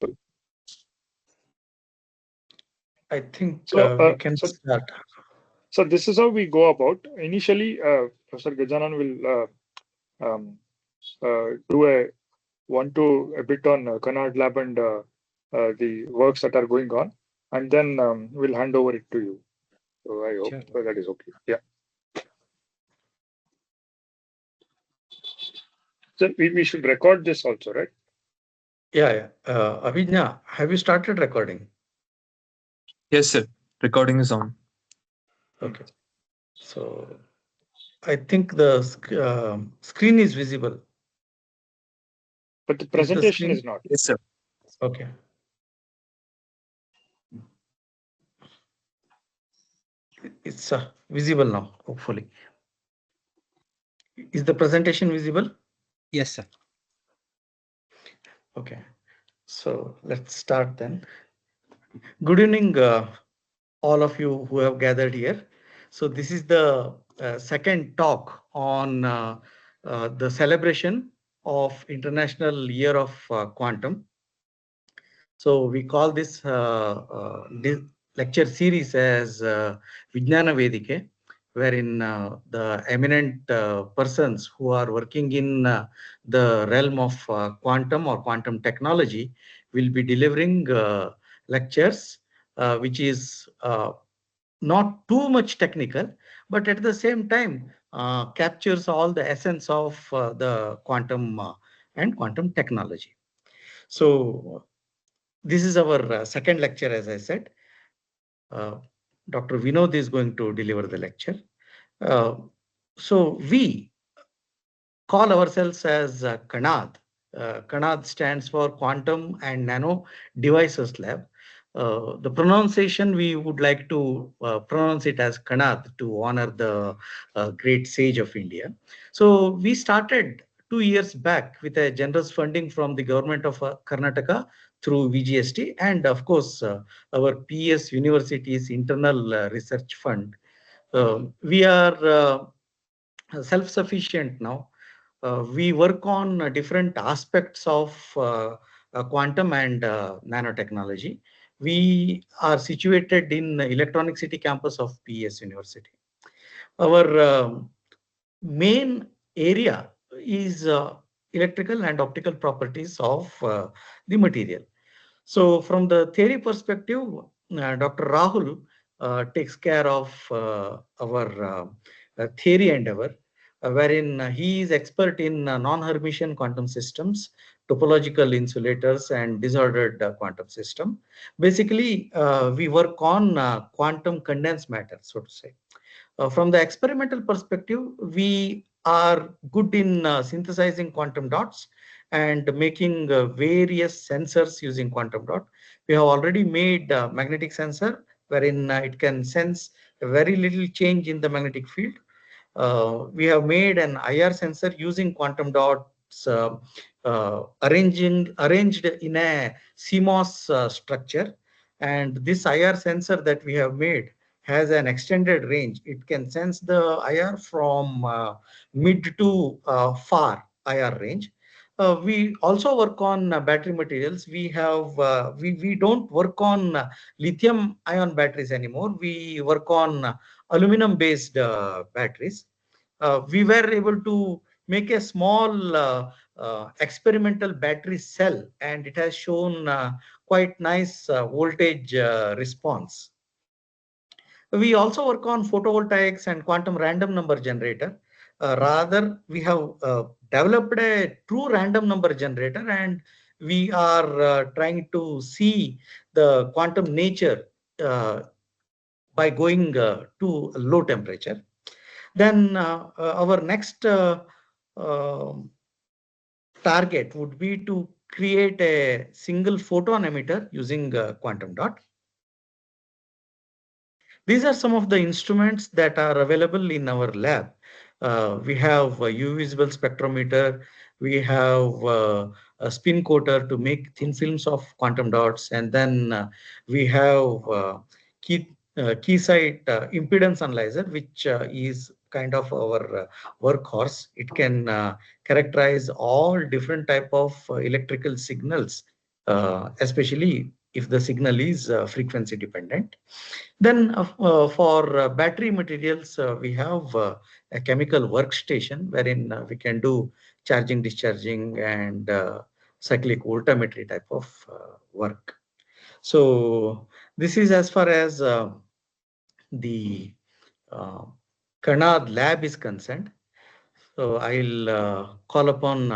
people. I think So, we can start. So this is how we go about. Initially, Professor Gajanan will do a bit on Canard Lab and the works that are going on, and then we'll hand over it to you. So I hope that is okay. Yeah. So we should record this also, right? Yeah. Avijna, have you started recording? Yes, sir. Recording is on. Okay. So I think the screen is visible. But the presentation is not. Yes, sir. Okay. It's visible now, hopefully. Is the presentation visible? Yes, sir. Okay. So let's start then. Good evening, all of you who have gathered here. So this is the second talk on the celebration of International Year of Quantum. So we call this lecture series as Vijnāna Vedike, wherein the eminent persons who are working in the realm of quantum or quantum technology will be delivering lectures, which is not too much technical, but at the same time captures all the essence of the quantum and quantum technology. So this is our second lecture, as I said. Dr. Vinod is going to deliver the lecture. So we call ourselves as CANAD. CANAD stands for Quantum and Nano Devices Lab. The pronunciation, we would like to pronounce it as CANAD to honor the great sage of India. So we started 2 years back with a generous funding from the government of Karnataka through VGST and of course our PS University's internal research fund. We are self-sufficient now. We work on different aspects of quantum and nanotechnology. We are situated in Electronic City campus of PS University. Our main area is electrical and optical properties of the material. So from the theory perspective, Dr. Rahul takes care of our theory endeavor, wherein he is expert in non-Hermitian quantum systems, topological insulators, and disordered quantum system. Basically, we work on quantum condensed matter, so to say. From the experimental perspective, we are good in synthesizing quantum dots and making various sensors using quantum dot. We have already made a magnetic sensor wherein it can sense a very little change in the magnetic field. We have made an IR sensor using quantum dots arranged in a CMOS structure. And this IR sensor that we have made has an extended range. It can sense the IR from mid to far IR range. We also work on battery materials. We don't work on lithium ion batteries anymore. We work on aluminum based batteries. We were able to make a small experimental battery cell, and it has shown quite nice voltage response. We also work on photovoltaics and quantum random number generator. Rather, we have developed a true random number generator, and we are trying to see the quantum nature by going to low temperature. Then our next target would be to create a single photon emitter using quantum dot. These are some of the instruments that are available in our lab. We have a UV visible spectrometer. We have a spin coater to make thin films of quantum dots. And then we have key site impedance analyzer, which is kind of our workhorse. It can characterize all different type of electrical signals especially if the signal is frequency dependent. Then for battery materials, we have a chemical workstation wherein we can do charging, discharging, and cyclic voltammetry type of work. So this is as far as the uh, Kanad lab is concerned. So I'll call upon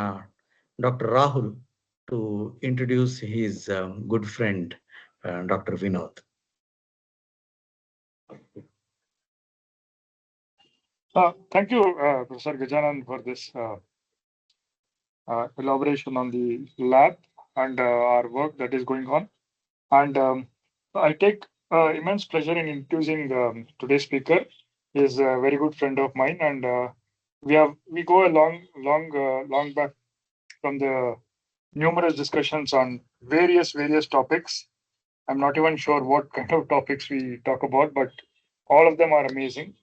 Dr. Rahul to introduce his good friend, Dr. Vinod. Thank you, Professor Gajanan, for this elaboration on the lab and our work that is going on. And I take immense pleasure in introducing today's speaker. He is a very good friend of mine, and we go a long back from the numerous discussions on various topics. I'm not even sure what kind of topics we talk about, but all of them are amazing.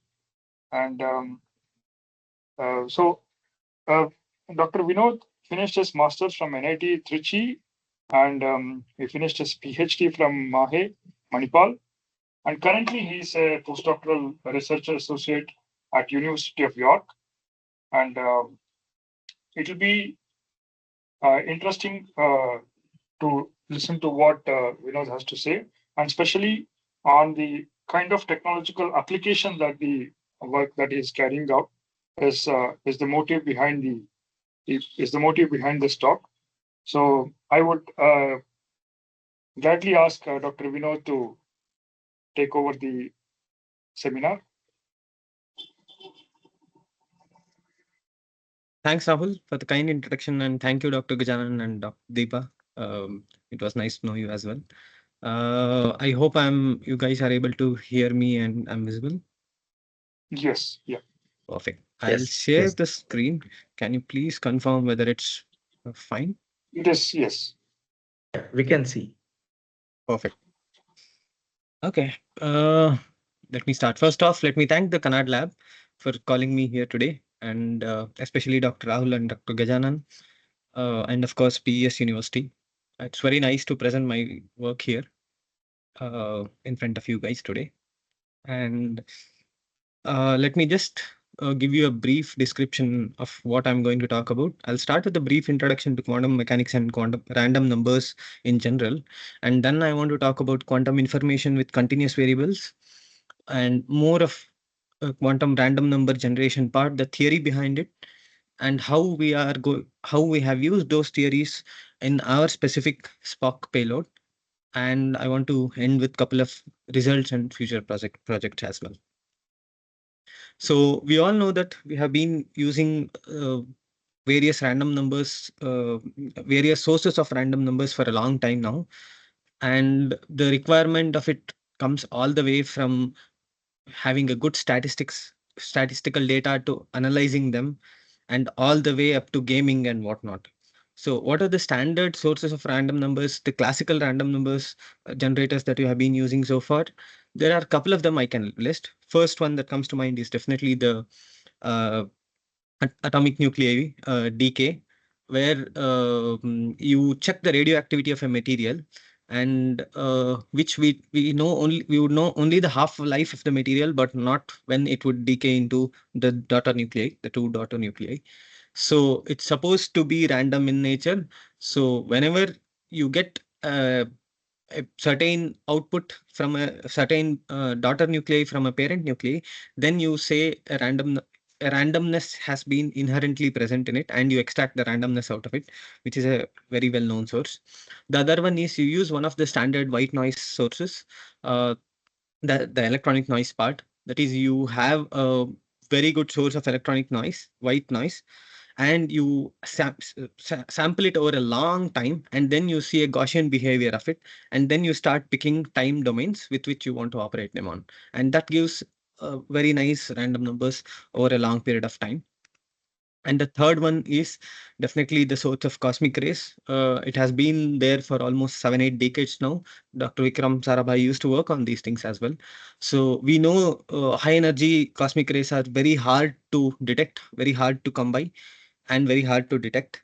And so uh, Dr. Vinod finished his master's from NIT Trichy, and he finished his PhD from Mahe, Manipal. And currently, he's a postdoctoral research associate at University of York. And it will be interesting to listen to what Vinod has to say, and especially on the kind of technological application that the work that he is carrying out is the motive behind is the motive behind this talk. So I would gladly ask Dr. Vinod to take over the seminar. Thanks, Rahul, for the kind introduction, and thank you, Dr. Gajanan and Dr. Deepa. It was nice to know you as well. I hope you guys are able to hear me and I'm visible. Yes, yeah. Perfect. I'll share the screen. Can you please confirm whether it's fine? It is, yes. We can see. Perfect. Okay. Let me start. First off, let me thank the Kannad Lab for calling me here today, and especially Dr. Rahul and Dr. Gajanan, and of course PES University. It's very nice to present my work here in front of you guys today. And let me just give you a brief description of what I'm going to talk about. I'll start with a brief introduction to quantum mechanics and quantum random numbers in general. And then I want to talk about quantum information with continuous variables and more of quantum random number generation part, the theory behind it, and how we have used those theories in our specific SPOQC payload. And I want to end with a couple of results and future projects as well. So we all know that we have been using various random numbers, various sources of random numbers for a long time now. And the requirement of it comes all the way from having a good statistical data to analyzing them, and all the way up to gaming and whatnot. So what are the standard sources of random numbers, the classical random numbers generators that you have been using so far? There are a couple of them I can list. First one that comes to mind is definitely the uh, atomic nuclei decay, where you check the radioactivity of a material, and which we know only we would know only the half life of the material, but not when it would decay into the daughter nuclei, the two daughter nuclei. So it's supposed to be random in nature. So whenever you get a certain output from a certain daughter nuclei from a parent nuclei, then you say a randomness has been inherently present in it, and you extract the randomness out of it, which is a very well known source. The other one is you use one of the standard white noise sources, uh, the electronic noise part. That is, you have a very good source of electronic noise, white noise, and you sample it over a long time, and then you see a Gaussian behavior of it, and then you start picking time domains with which you want to operate them on, and that gives very nice random numbers over a long period of time. And the third one is definitely the source of cosmic rays. It has been there for almost 7-8 decades now. Dr. Vikram Sarabhai used to work on these things as well. So we know high energy cosmic rays are very hard to detect, very hard to come by, and very hard to detect.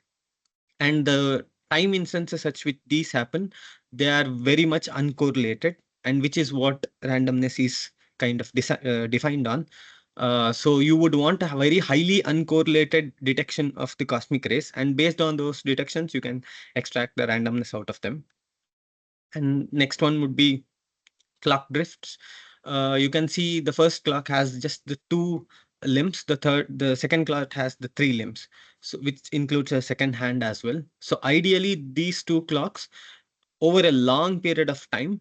And the time instances such which these happen, they are very much uncorrelated, and which is what randomness is kind of defined on. So you would want a very highly uncorrelated detection of the cosmic rays, and based on those detections, you can extract the randomness out of them. And next one would be clock drifts. You can see the first clock has just the 2 limbs, the second clock has the 3 limbs, so which includes a second hand as well. So ideally, these 2 clocks over a long period of time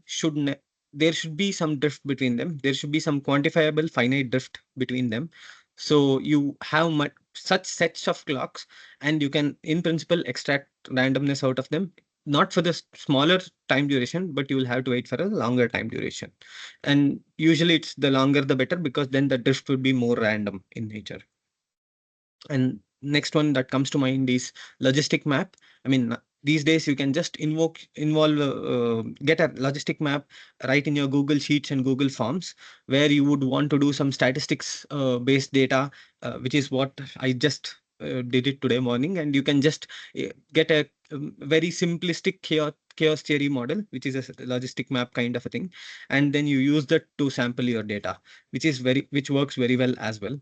there should be some drift between them. There should be some quantifiable finite drift between them. So you have such sets of clocks, and you can, in principle, extract randomness out of them. Not for the smaller time duration, but you will have to wait for a longer time duration. And usually it's the longer the better, because then the drift will be more random in nature. And next one that comes to mind is logistic map. I mean, these days you can just get a logistic map right in your Google Sheets and Google Forms, where you would want to do some statistics based data, which is what I just did it today morning. And you can just get a very simplistic chaos theory model, which is a logistic map kind of a thing, and then you use that to sample your data, which works very well as well.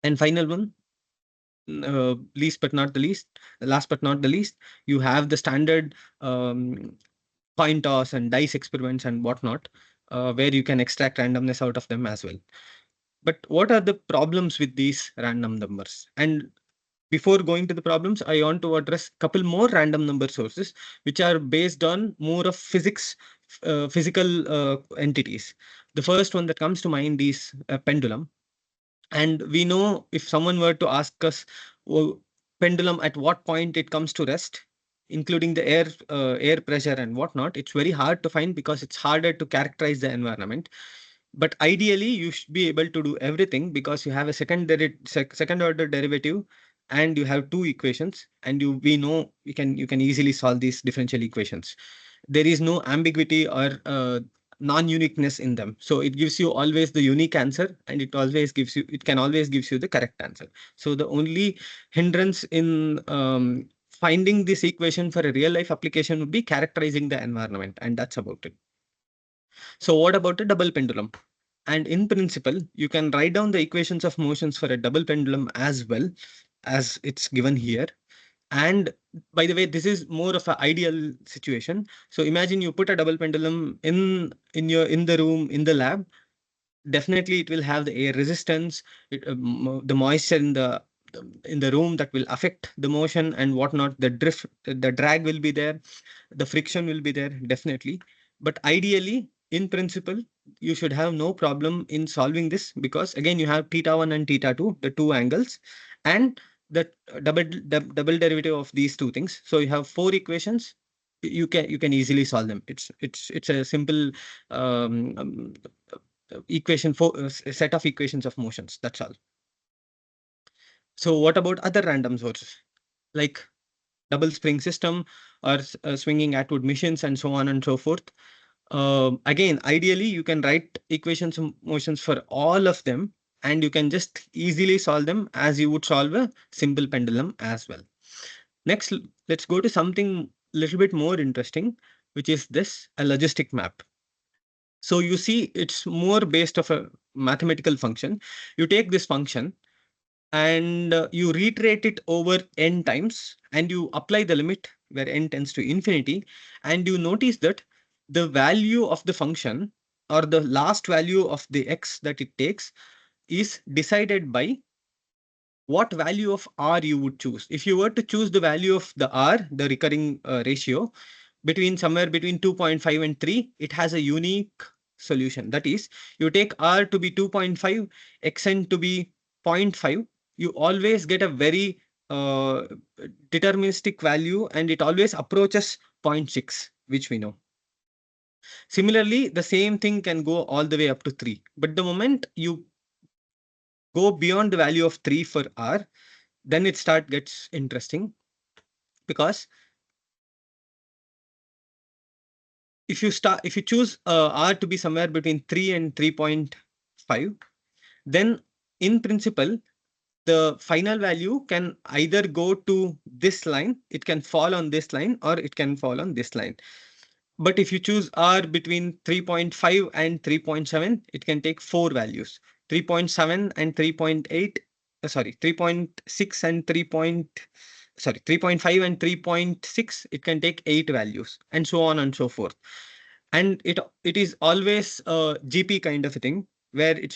And final one, last but not the least, you have the standard coin toss and dice experiments and whatnot, where you can extract randomness out of them as well. But what are the problems with these random numbers? And before going to the problems, I want to address a couple more random number sources, which are based on more of physical entities. The first one that comes to mind is a pendulum. And we know, if someone were to ask us, oh, pendulum, at what point it comes to rest, including the air pressure and whatnot, it's very hard to find, because it's harder to characterize the environment. But ideally, you should be able to do everything, because you have a second order derivative, and you have 2 equations, and we know you can easily solve these differential equations. There is no ambiguity or non-uniqueness in them. So it gives you always the unique answer, and it can always gives you the correct answer. So the only hindrance in finding this equation for a real life application would be characterizing the environment, and that's about it. So what about a double pendulum? And in principle, you can write down the equations of motions for a double pendulum as well, as it's given here. And by the way, this is more of an ideal situation. So imagine you put a double pendulum in the room, in the lab. Definitely it will have the air resistance, the moisture in the room that will affect the motion and whatnot. The drift, the drag will be there, the friction will be there, definitely. But ideally, in principle, you should have no problem in solving this, because again, you have θ1 and θ2, the 2 angles, and the double derivative of these 2 things. So you have 4 equations. You can easily solve them. It's a simple set of equations of motions. That's all. So what about other random sources, like double spring system or swinging Atwood machines and so on and so forth? Again, ideally, you can write equations of motions for all of them, and you can just easily solve them as you would solve a simple pendulum as well. Next, let's go to something a little bit more interesting, which is a logistic map. So you see, it's more based off a mathematical function. You take this function and you reiterate it over n times, and you apply the limit where n tends to infinity, and you notice that the value of the function, or the last value of the x that it takes, is decided by what value of r you would choose. If you were to choose the value of the r, the recurring ratio, somewhere between 2.5 and 3, it has a unique solution. That is, you take r to be 2.5, xn to be 0.5, you always get a very deterministic value, and it always approaches 0.6, which we know. Similarly, the same thing can go all the way up to 3. But the moment you go beyond the value of 3 for r, then it gets interesting, because if you choose r to be somewhere between 3 and 3.5, then in principle, the final value can either go to this line, it can fall on this line, or it can fall on this line. But if you choose R between 3.5 and 3.7, it can take 4 values. 3.7 and 3.8, 3.6 and 3.5 and 3.6, it can take 8 values, and so on and so forth. And it is always a GP kind of a thing, where it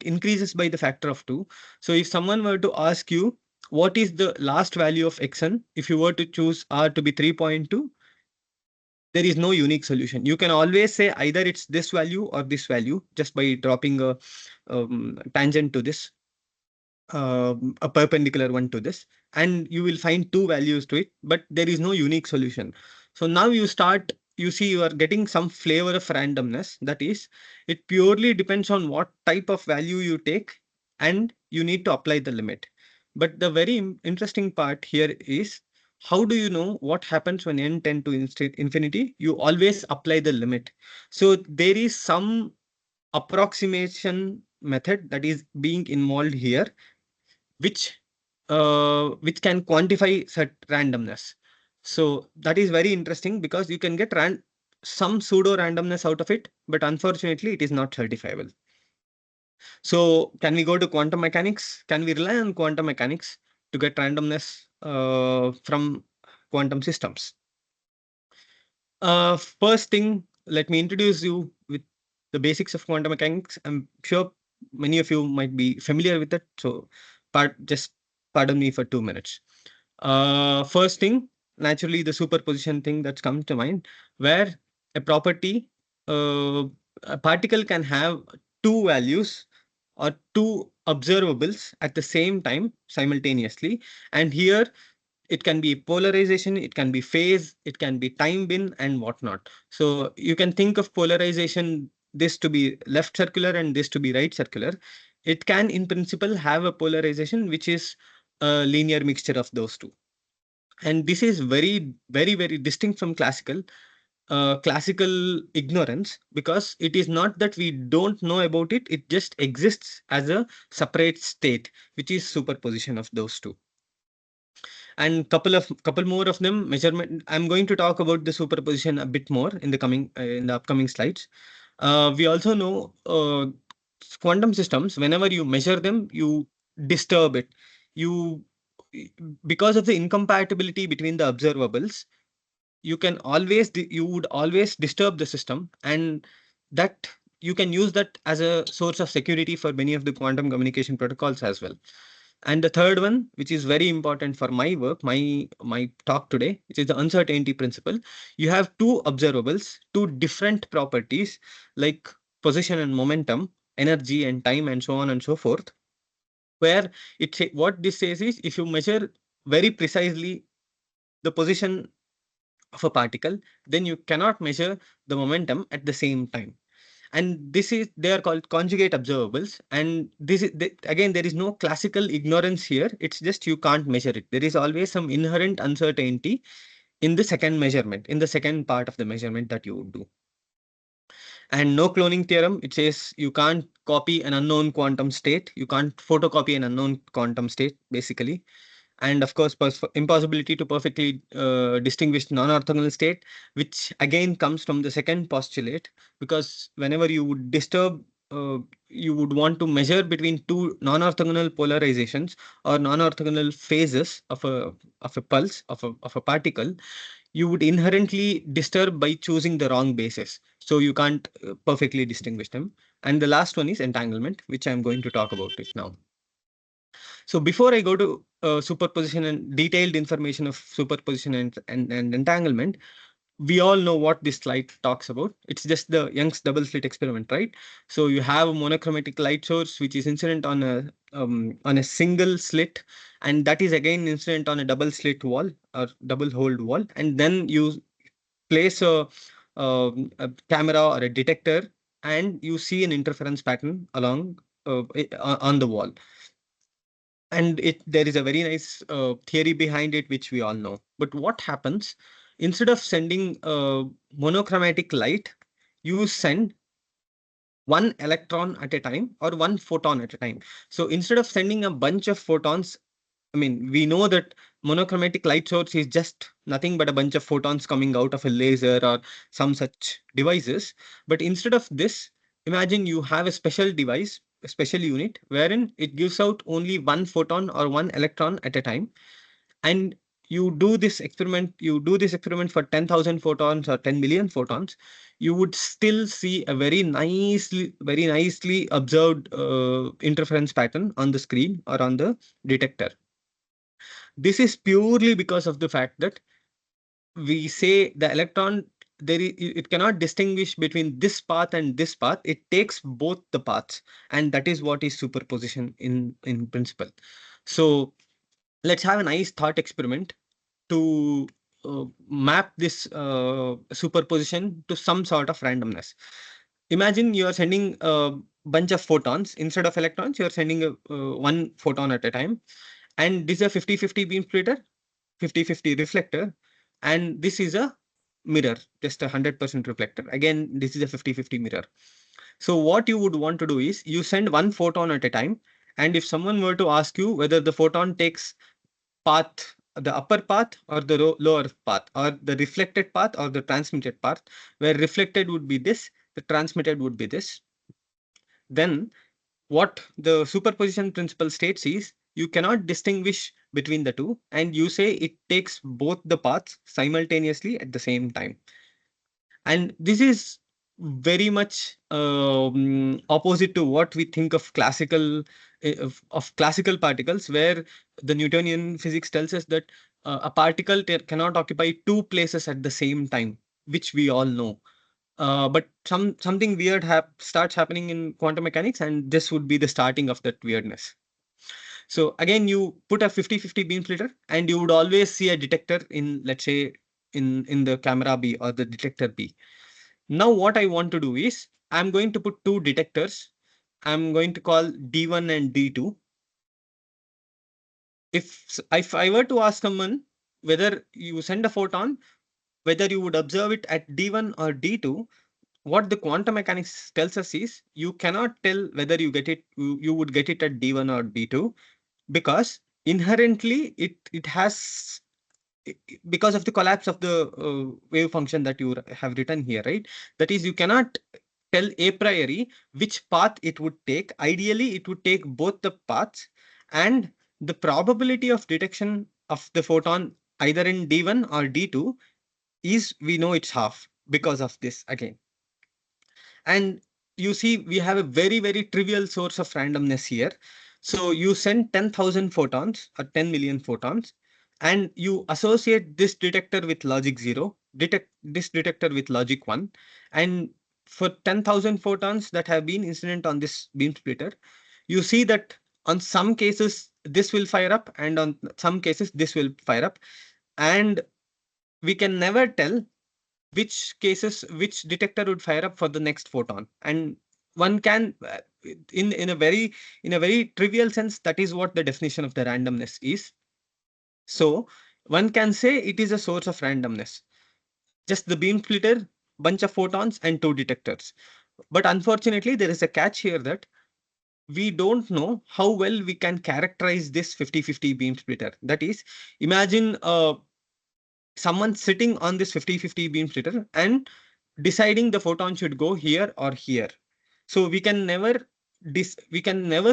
increases by the factor of 2. So if someone were to ask you, what is the last value of xn, if you were to choose R to be 3.2, there is no unique solution. You can always say either it's this value or this value, just by dropping a tangent to this, a perpendicular one to this, and you will find 2 values to it, but there is no unique solution. So now you see you are getting some flavor of randomness. That is, it purely depends on what type of value you take, and you need to apply the limit. But the very interesting part here is, how do you know what happens when n tend to infinity? You always apply the limit. So there is some approximation method that is being involved here, which can quantify such randomness. So that is very interesting, because you can get some pseudo randomness out of it, but unfortunately it is not certifiable. So can we go to quantum mechanics? Can we rely on quantum mechanics to get randomness from quantum systems? First thing, let me introduce you with the basics of quantum mechanics. I'm sure many of you might be familiar with it, so just pardon me for 2 minutes. First thing, naturally, the superposition thing that's come to mind, where a property, a particle can have 2 values or 2 observables at the same time simultaneously, and here it can be polarization, it can be phase, it can be time bin, and whatnot. So you can think of polarization, this to be left circular and this to be right circular. It can in principle have a polarization which is a linear mixture of those two. And this is very, very, very distinct from classical ignorance, because it is not that we don't know about it, it just exists as a separate state, which is superposition of those two. And couple more of them, measurement. I'm going to talk about the superposition a bit more in the upcoming slides. We also know quantum systems, whenever you measure them, you disturb it. Because of the incompatibility between the observables, you would always disturb the system, and that you can use that as a source of security for many of the quantum communication protocols as well. And the third one, which is very important for my work, my talk today, which is the uncertainty principle. You have 2 observables, 2 different properties like position and momentum, energy and time, and so on and so forth, where what this says is, if you measure very precisely the position of a particle, then you cannot measure the momentum at the same time. And they are called conjugate observables. And again, there is no classical ignorance here. It's just you can't measure it. There is always some inherent uncertainty in the second measurement, in the second part of the measurement that you would do. And no cloning theorem, it says you can't copy an unknown quantum state. You can't photocopy an unknown quantum state, basically. And of course, impossibility to perfectly distinguish non-orthogonal state, which again comes from the second postulate, because whenever you would disturb, you would want to measure between 2 non-orthogonal polarizations or non-orthogonal phases of a pulse of a particle, you would inherently disturb by choosing the wrong basis. So you can't perfectly distinguish them. And the last one is entanglement, which I'm going to talk about it now. So before I go to superposition and detailed information of superposition and entanglement, we all know what this slide talks about. It's just the Young's double slit experiment, right? So you have a monochromatic light source which is incident on a single slit, and that is again incident on a double slit wall or double holed wall, and then you place a camera or a detector, and you see an interference pattern along on the wall. And there is a very nice theory behind it, which we all know. But what happens, instead of sending monochromatic light, you send one electron at a time or one photon at a time. So instead of sending a bunch of photons, I mean, we know that monochromatic light source is just nothing but a bunch of photons coming out of a laser or some such devices. But instead of this, imagine you have a special device, a special unit, wherein it gives out only one photon or one electron at a time. And you do this experiment for 10,000 photons or 10 million photons, you would still see a very nicely observed interference pattern on the screen or on the detector. This is purely because of the fact that we say the electron, it cannot distinguish between this path and this path. It takes both the paths, and that is what is superposition in principle. So let's have a nice thought experiment to map this superposition to some sort of randomness. Imagine you are sending a bunch of photons. Instead of electrons, you are sending one photon at a time. And this is a 50-50 beam splitter, 50-50 reflector. And this is a mirror, just a 100% reflector. Again, this is a 50-50 mirror. So what you would want to do is you send one photon at a time. And if someone were to ask you whether the photon takes path, the upper path or the lower path, or the reflected path or the transmitted path, where reflected would be this, the transmitted would be this, then what the superposition principle states is you cannot distinguish between the two, and you say it takes both the paths simultaneously at the same time. And this is very much opposite to what we think of classical classical particles, where the Newtonian physics tells us that a particle cannot occupy two places at the same time, which we all know. But something weird starts happening in quantum mechanics, and this would be the starting of that weirdness. So again, you put a 50-50 beam splitter, and you would always see a detector in, let's say, in the camera B or the detector B. Now what I want to do is I'm going to put two detectors. I'm going to call D1 and D2. If I were to ask someone whether you send a photon, whether you would observe it at D1 or D2, what the quantum mechanics tells us is you cannot tell whether you would get it at D1 or D2, because inherently it has, because of the collapse of the wave function that you have written here, right? That is, you cannot tell a priori which path it would take. Ideally, it would take both the paths, and the probability of detection of the photon either in D1 or D2 is, we know it's half because of this again. And you see, we have a very trivial source of randomness here. So you send 10,000 photons or 10 million photons, and you associate this detector with logic 0, detect this detector with logic 1. And for 10,000 photons that have been incident on this beam splitter, you see that on some cases this will fire up, and on some cases this will fire up. And we can never tell which detector would fire up for the next photon. And one can in a very trivial sense, that is what the definition of the randomness is. So one can say it is a source of randomness, just the beam splitter, bunch of photons and two detectors. But unfortunately, there is a catch here, that we don't know how well we can characterize this 50-50 beam splitter. That is, imagine someone sitting on this 50-50 beam splitter and deciding the photon should go here or here. So we can never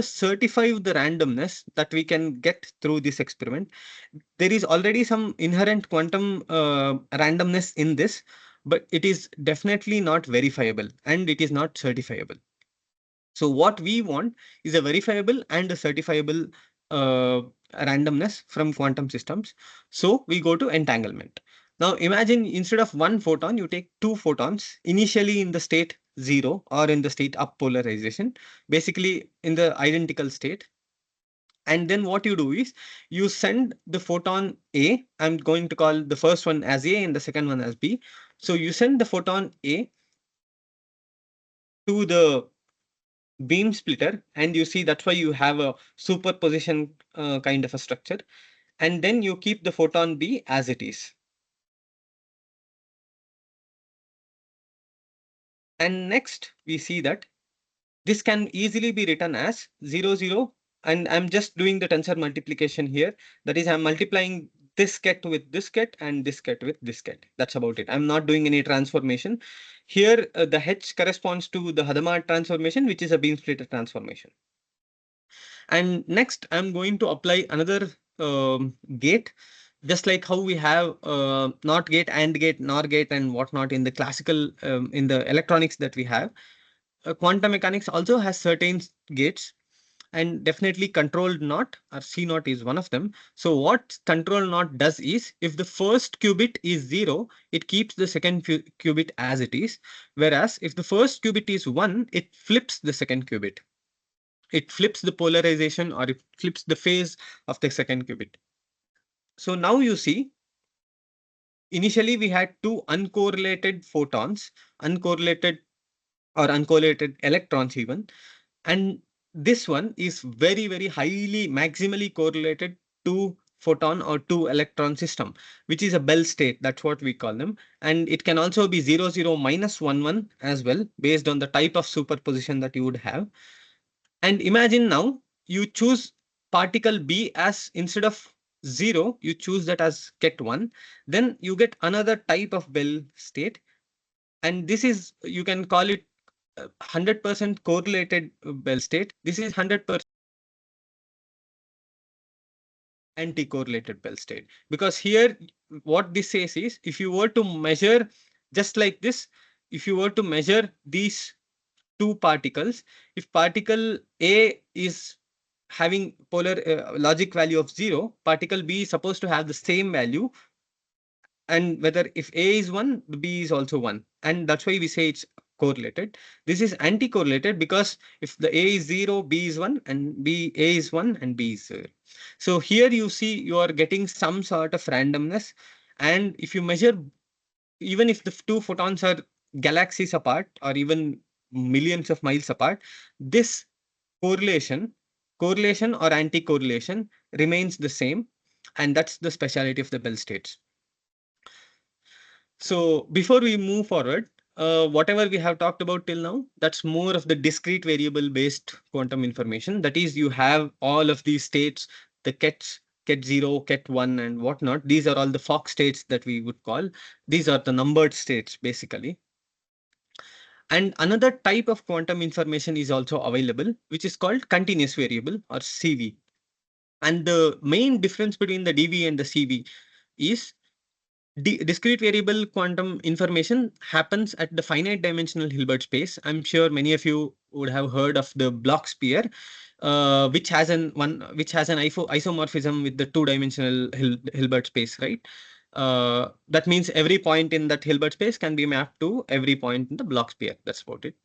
certify the randomness that we can get through this experiment. There is already some inherent quantum randomness in this, but it is definitely not verifiable and it is not certifiable. So what we want is a verifiable and a certifiable randomness from quantum systems. So we go to entanglement. Now imagine instead of one photon, you take two photons initially in the state 0 or in the state up polarization, basically in the identical state. And then what you do is you send the photon A. I'm going to call the first one as A and the second one as B. So you send the photon A to the beam splitter, and you see that's why you have a superposition kind of a structure. And then you keep the photon B as it is. And next we see that this can easily be written as 0, 0, and I'm just doing the tensor multiplication here. That is, I'm multiplying this ket with this ket and this ket with this ket. That's about it. I'm not doing any transformation. Here, the H corresponds to the Hadamard transformation, which is a beam splitter transformation. And next, I'm going to apply another gate, just like how we have NOT gate, AND gate, NOR gate, and whatnot in the classical, in the electronics that we have. Quantum mechanics also has certain gates, and definitely controlled NOT or C naught is one of them. So what control NOT does is, if the first qubit is 0, it keeps the second qubit as it is. Whereas if the first qubit is 1, it flips the second qubit. It flips the polarization, or it flips the phase of the second qubit. So now you see, initially we had two uncorrelated photons, uncorrelated electrons even, and this one is very, very highly maximally correlated to photon or two electron system, which is a Bell state. That's what we call them. And it can also be 0, 0, minus 1, 1 as well, based on the type of superposition that you would have. And imagine now you choose particle B as, instead of 0, you choose that as ket 1. Then you get another type of Bell state. And this is, you can call it 100% correlated Bell state. This is 100% anti-correlated Bell state. Because here, what this says is, if you were to measure just like this, if you were to measure these two particles, if particle A is having polar logic value of 0, particle B is supposed to have the same value. And whether if A is 1, B is also 1. And that's why we say it's correlated. This is anti-correlated because if the A is 0, B is 1, and A is 1 and B is 0. So here you see you are getting some sort of randomness. And if you measure, even if the two photons are galaxies apart or even millions of miles apart, this correlation or anti-correlation remains the same. And that's the speciality of the Bell states. So before we move forward, whatever we have talked about till now, that's more of the discrete variable based quantum information. That is, you have all of these states, the kets, ket 0, ket 1, and whatnot. These are all the Fock states that we would call. These are the numbered states, basically. And another type of quantum information is also available, which is called continuous variable, or CV. And the main difference between the DV and the CV is discrete variable quantum information happens at the finite dimensional Hilbert space. I'm sure many of you would have heard of the Bloch sphere, which has an isomorphism with the two-dimensional Hilbert space, right? That means every point in that Hilbert space can be mapped to every point in the Bloch sphere. That's about it.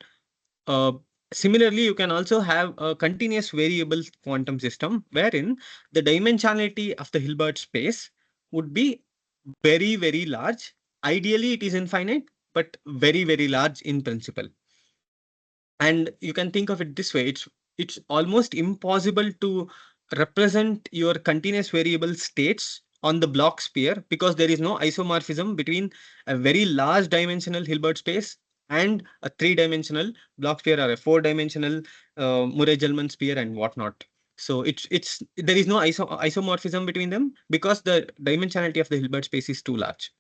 Similarly, you can also have a continuous variable quantum system wherein the dimensionality of the Hilbert space would be very, very large. Ideally, it is infinite, but very, very large in principle. And you can think of it this way. It's almost impossible to represent your continuous variable states on the Bloch sphere because there is no isomorphism between a very large dimensional Hilbert space and a three-dimensional Bloch sphere or a four-dimensional Murray-Gell-Mann sphere and whatnot. So there is no isomorphism between them because the dimensionality of the Hilbert space is too large.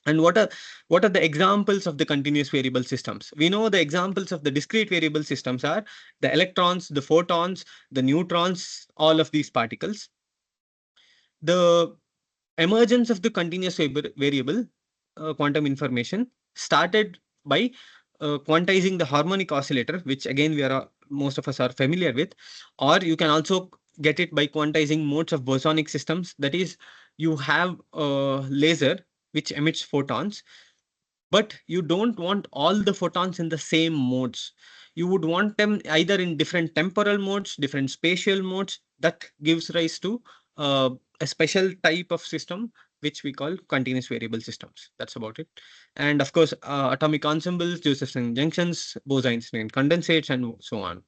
And what are the examples of the continuous variable systems? We know the examples of the discrete variable systems are the electrons, the photons, the neutrons, all of these particles. The emergence of the continuous variable quantum information started by quantizing the harmonic oscillator, which again most of us are familiar with, or you can also get it by quantizing modes of bosonic systems. That is, you have a laser which emits photons, but you don't want all the photons in the same modes. You would want them either in different temporal modes, different spatial modes. That gives rise to a special type of system which we call continuous variable systems. That's about it. And of course, atomic ensembles, Josephson junctions, Bose-Einstein condensates, and so on.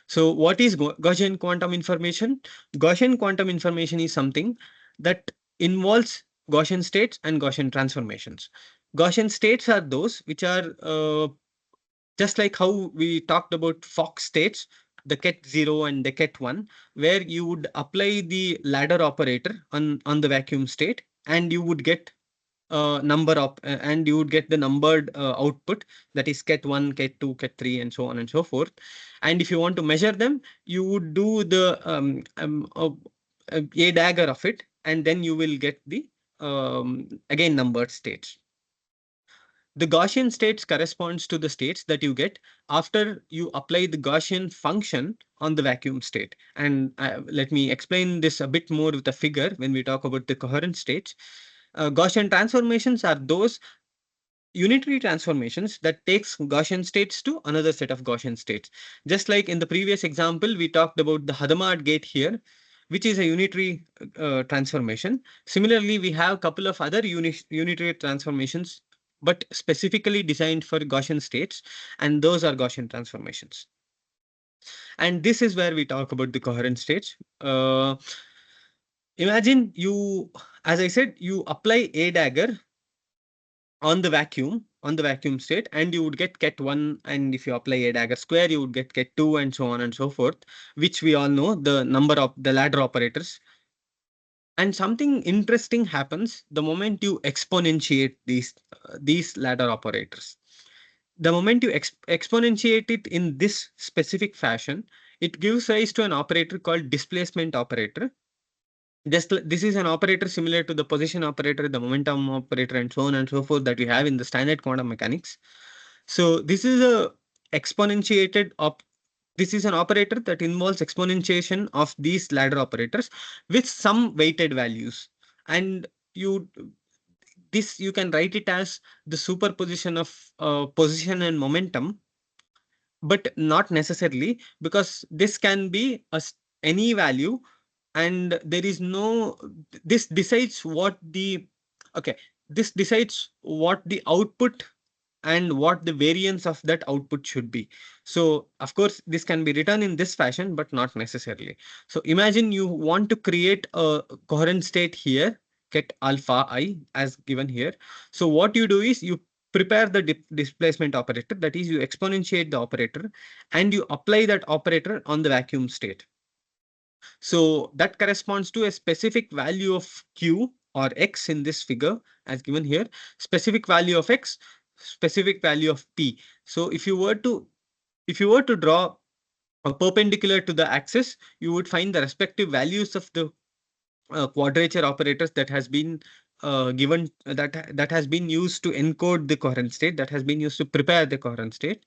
So what is Gaussian quantum information? Gaussian quantum information is something that involves Gaussian states and Gaussian transformations. Gaussian states are those which are just like how we talked about FOX states, the ket 0 and the ket 1, where you would apply the ladder operator on the vacuum state, and you would get number of and you would get the numbered output, that is ket 1, ket 2, ket 3, and so on and so forth. And if you want to measure them, you would do the a dagger of it, and then you will get the again numbered states. The Gaussian states corresponds to the states that you get after you apply the Gaussian function on the vacuum state. And let me explain this a bit more with a figure when we talk about the coherent states. Gaussian transformations are those unitary transformations that takes Gaussian states to another set of Gaussian states. Just like in the previous example, we talked about the Hadamard gate here, which is a unitary transformation. Similarly, we have a couple of other unitary transformations, but specifically designed for Gaussian states, and those are Gaussian transformations. And this is where we talk about the coherent states. Imagine you, as I said, you apply a dagger on the vacuum state, and you would get ket 1, and if you apply a dagger square, you would get ket 2, and so on and so forth, which we all know the number of the ladder operators. And something interesting happens the moment you exponentiate these ladder operators. The moment you exponentiate it in this specific fashion, it gives rise to an operator called displacement operator. This is an operator similar to the position operator, the momentum operator, and so on and so forth that we have in the standard quantum mechanics. So this is a exponentiated this is an operator that involves exponentiation of these ladder operators with some weighted values. And you can write it as the superposition of position and momentum, but not necessarily, because this can be any value, and there is no, this decides what the output and what the variance of that output should be. So of course this can be written in this fashion, but not necessarily. So imagine you want to create a coherent state here, ket alpha I, as given here. So what you do is you prepare the displacement operator, that is you exponentiate the operator, and you apply that operator on the vacuum state. So that corresponds to a specific value of Q or X in this figure as given here, specific value of X, specific value of P. So if you were to draw a perpendicular to the axis, you would find the respective values of the quadrature operators that has been given, that has been used to encode the coherent state, that has been used to prepare the coherent state.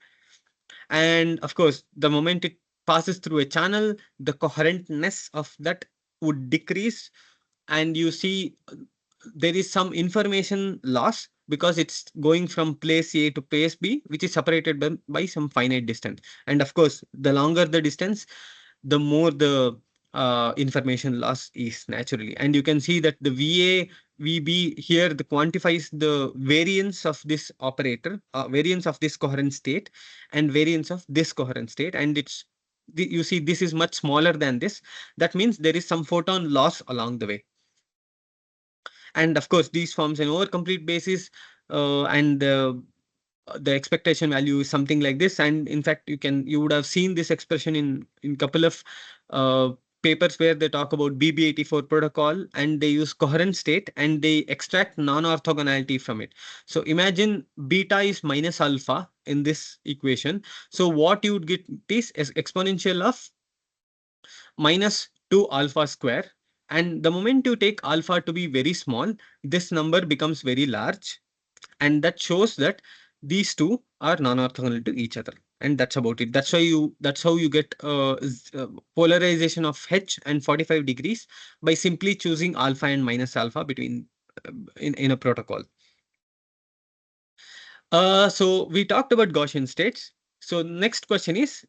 And of course, the moment it passes through a channel, the coherentness of that would decrease, and you see there is some information loss because it's going from place A to place B, which is separated by some finite distance. And of course, the longer the distance, the more the information loss is naturally. And you can see that the VA, VB here, the quantifies the variance of this operator, variance of this coherent state, and variance of this coherent state. And you see this is much smaller than this. That means there is some photon loss along the way. And of course, these forms an over-complete basis, and the expectation value is something like this. And in fact, you would have seen this expression in couple of papers where they talk about BB84 protocol, and they use coherent state and they extract non-orthogonality from it. So imagine beta is minus alpha in this equation. So what you would get is exponential of minus 2 alpha square. And the moment you take alpha to be very small, this number becomes very large. And that shows that these two are non-orthogonal to each other. And that's about it. That's how you get polarization of H and 45 degrees by simply choosing alpha and minus alpha between in a protocol. So we talked about Gaussian states. So next question is,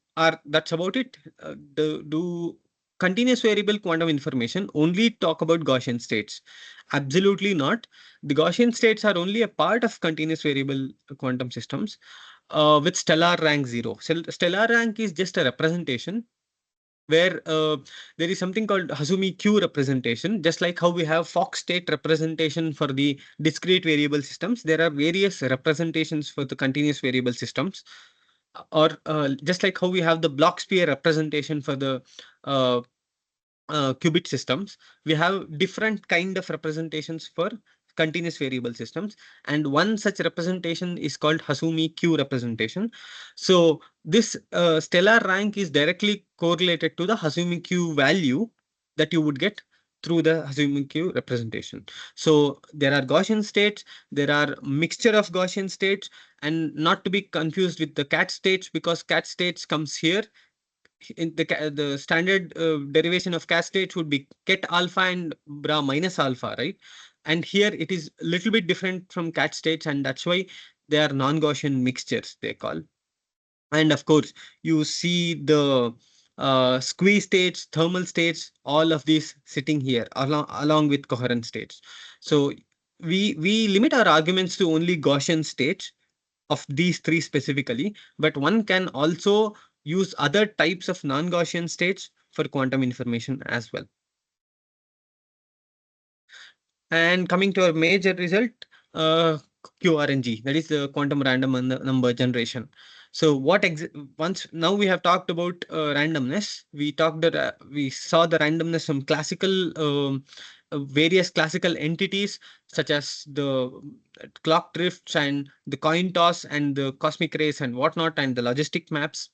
that's about it. Do continuous variable quantum information only talk about Gaussian states? Absolutely not. The Gaussian states are only a part of continuous variable quantum systems with stellar rank 0. Stellar rank is just a representation where there is something called Hasumi Q representation. Just like how we have Fox state representation for the discrete variable systems, there are various representations for the continuous variable systems. or just like how we have the block sphere representation for the qubit systems, we have different kind of representations for continuous variable systems, and one such representation is called Hasumi Q representation. So this stellar rank is directly correlated to the Hasumi Q value that you would get through the Hasumi Q representation. So there are Gaussian states, there are mixture of Gaussian states, and not to be confused with the cat states, because cat states comes here in the standard derivation of cat states would be ket alpha and bra minus alpha, right? And here it is a little bit different from cat states, and that's why they are non-Gaussian mixtures, they call. And of course, you see the squeeze states, thermal states, all of these sitting here along with coherent states. So we limit our arguments to only Gaussian states of these three specifically, but one can also use other types of non-Gaussian states for quantum information as well. And coming to our major result, QRNG, that is the quantum random number generation. So once now we have talked about randomness, we saw the randomness from classical various classical entities such as the clock drifts and the coin toss and the cosmic rays and whatnot and the logistic maps.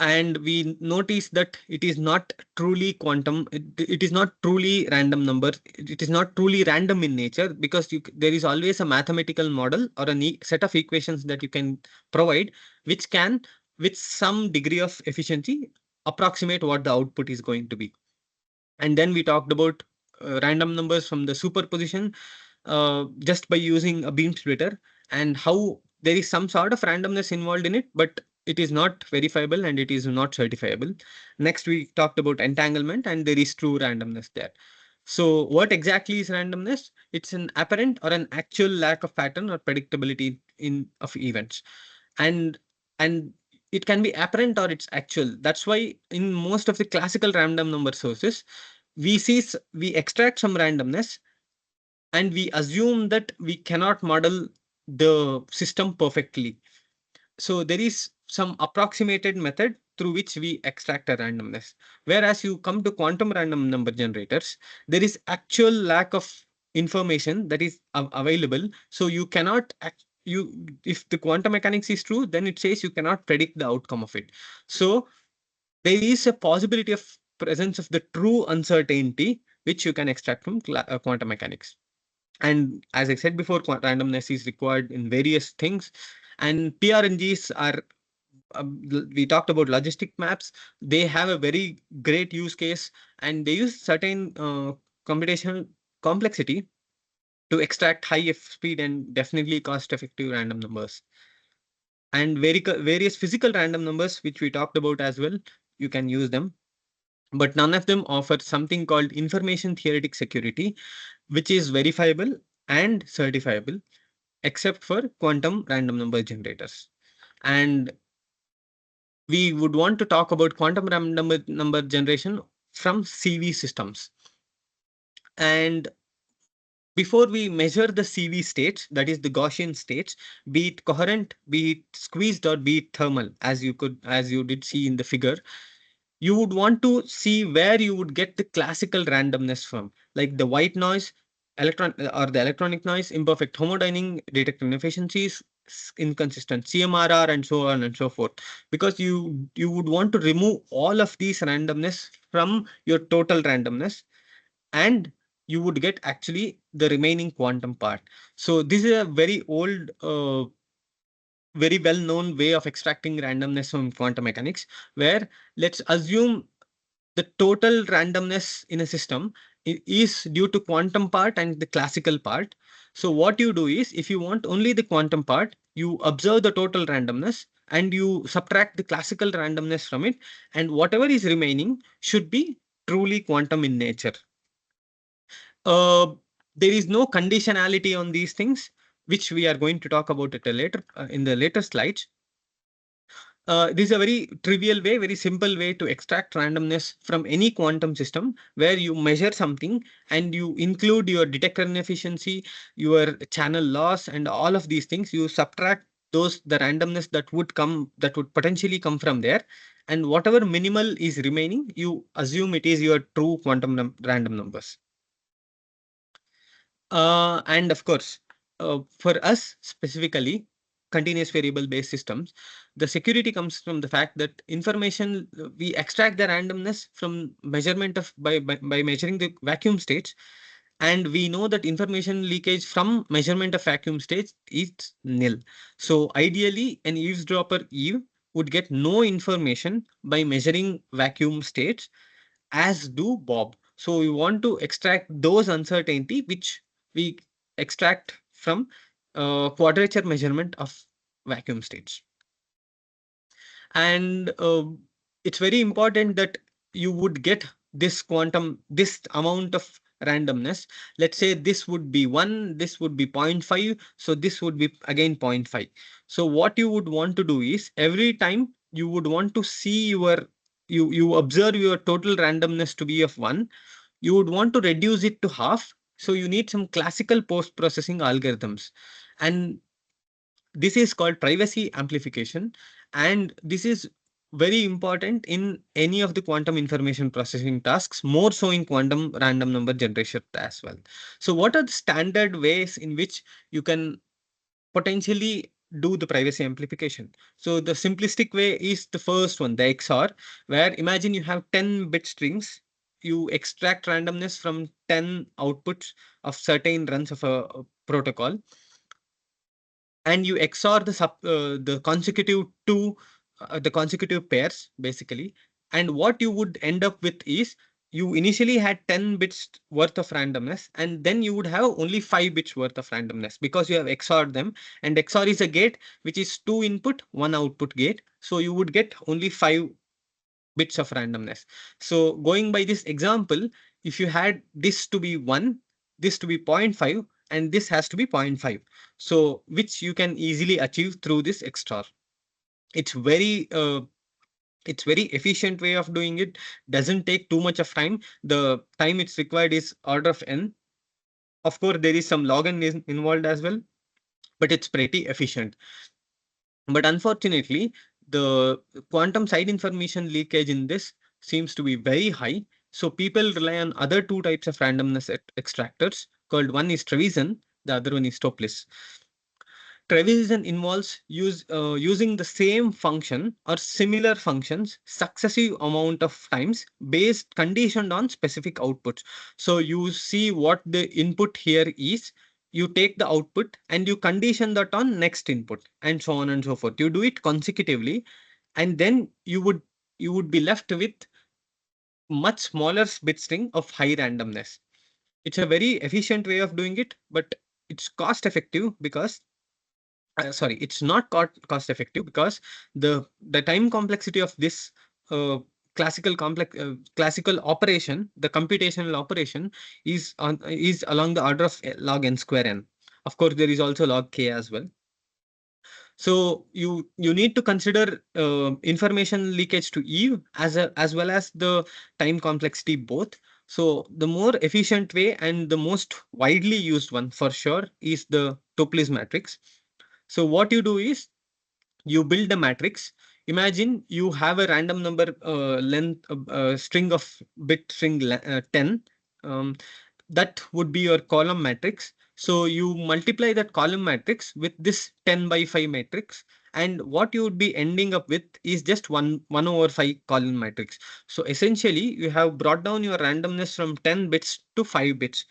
And we notice that it is not truly quantum, it is not truly random number, it is not truly random in nature, because there is always a mathematical model or a set of equations that you can provide, which can, with some degree of efficiency, approximate what the output is going to be. And then we talked about random numbers from the superposition just by using a beam splitter, and how there is some sort of randomness involved in it, but it is not verifiable and it is not certifiable. Next, we talked about entanglement, and there is true randomness there. So what exactly is randomness? It's an apparent or an actual lack of pattern or predictability of events. And it can be apparent or it's actual. That's why in most of the classical random number sources, we extract some randomness and we assume that we cannot model the system perfectly. So there is some approximated method through which we extract a randomness. Whereas you come to quantum random number generators, there is actual lack of information that is available. So you cannot if the quantum mechanics is true, then it says you cannot predict the outcome of it. So there is a possibility of presence of the true uncertainty, which you can extract from quantum mechanics. And as I said before, randomness is required in various things. And PRNGs are, we talked about logistic maps. They have a very great use case, and they use certain computational complexity to extract high F speed and definitely cost-effective random numbers. And various physical random numbers, which we talked about as well, you can use them. But none of them offer something called information theoretic security, which is verifiable and certifiable, except for quantum random number generators. And we would want to talk about quantum random number generation from CV systems. And before we measure the CV states, that is the Gaussian states, be it coherent, be it squeezed, or be it thermal, as you did see in the figure, you would want to see where you would get the classical randomness from, like the white noise, the electronic noise, imperfect homodynamic, detector inefficiencies, inconsistent CMRR, and so on and so forth. Because you would want to remove all of these randomness from your total randomness, and you would get actually the remaining quantum part. So this is a very old, very well-known way of extracting randomness from quantum mechanics, where let's assume the total randomness in a system is due to quantum part and the classical part. So what you do is, if you want only the quantum part, you observe the total randomness and you subtract the classical randomness from it, and whatever is remaining should be truly quantum in nature. There is no conditionality on these things, which we are going to talk about it later in the later slides. This is a very trivial way, very simple way to extract randomness from any quantum system, where you measure something and you include your detector inefficiency, your channel loss, and all of these things. You subtract the randomness that would potentially come from there, and whatever minimal is remaining, you assume it is your true quantum random numbers. And of course, for us specifically, continuous variable based systems, the security comes from the fact that information, we extract the randomness from measurement of by measuring the vacuum states, and we know that information leakage from measurement of vacuum states is nil. So ideally, an eavesdropper Eve would get no information by measuring vacuum states, as do Bob. So we want to extract those uncertainty which we extract from quadrature measurement of vacuum states. And it's very important that you would get this amount of randomness. Let's say this would be 1, this would be 0.5, so this would be again 0.5. So what you would want to do is, every time you would want to see you observe your total randomness to be of 1, you would want to reduce it to half. So you need some classical post-processing algorithms, and this is called privacy amplification, and this is very important in any of the quantum information processing tasks, more so in quantum random number generation as well. So what are the standard ways in which you can potentially do the privacy amplification? So the simplistic way is the first one, the XOR, where imagine you have 10 bit strings, you extract randomness from 10 outputs of certain runs of a protocol, and you XOR the consecutive pairs basically. And what you would end up with is, you initially had 10 bits worth of randomness, and then you would have only 5 bits worth of randomness because you have XORed them. And XOR is a gate which is 2 input, 1 output gate. So you would get only 5 bits of randomness. So going by this example, if you had this to be 1, this to be 0.5, and this has to be 0.5, so which you can easily achieve through this XOR. It's very efficient way of doing it, doesn't take too much of time. The time it's required is order of n. Of course, there is some log n involved as well, but it's pretty efficient. But unfortunately, the quantum side information leakage in this seems to be very high. So people rely on other two types of randomness extractors, called one is Trevisan, the other one is Topliss. Trevisan involves using the same function or similar functions successive amount of times, based conditioned on specific outputs. So you see what the input here is, you take the output and you condition that on next input, and so on and so forth. You do it consecutively, and then you would be left with much smaller bit string of high randomness. It's a very efficient way of doing it, but it's cost effective because it's not cost effective because the time complexity of this classical operation, the computational operation, is along the order of log n square n. Of course, there is also log k as well. So you need to consider information leakage to Eve as well as the time complexity both. So the more efficient way and the most widely used one for sure is the Topliss matrix. So what you do is, you build a matrix. Imagine you have a random number length string of bit string 10. That would be your column matrix. So you multiply that column matrix with this 10 by 5 matrix, and what you would be ending up with is just 1 over 5 column matrix. So essentially, you have brought down your randomness from 10 bits to 5 bits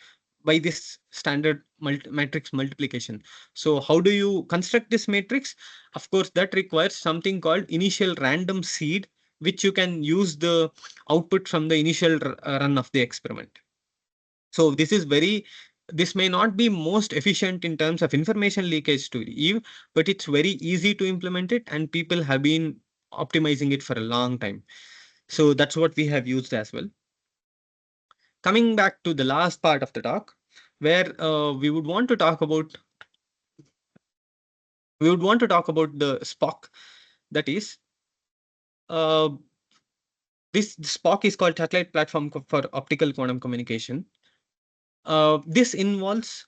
by this standard matrix multiplication. So how do you construct this matrix? Of course, that requires something called initial random seed, which you can use the output from the initial run of the experiment. So this may not be most efficient in terms of information leakage to Eve, but it's very easy to implement it, and people have been optimizing it for a long time. So that's what we have used as well. Coming back to the last part of the talk, where we would want to talk about the SPOQ. That is, this SPOQ is called Satellite Platform for Optical Quantum Communication. This involves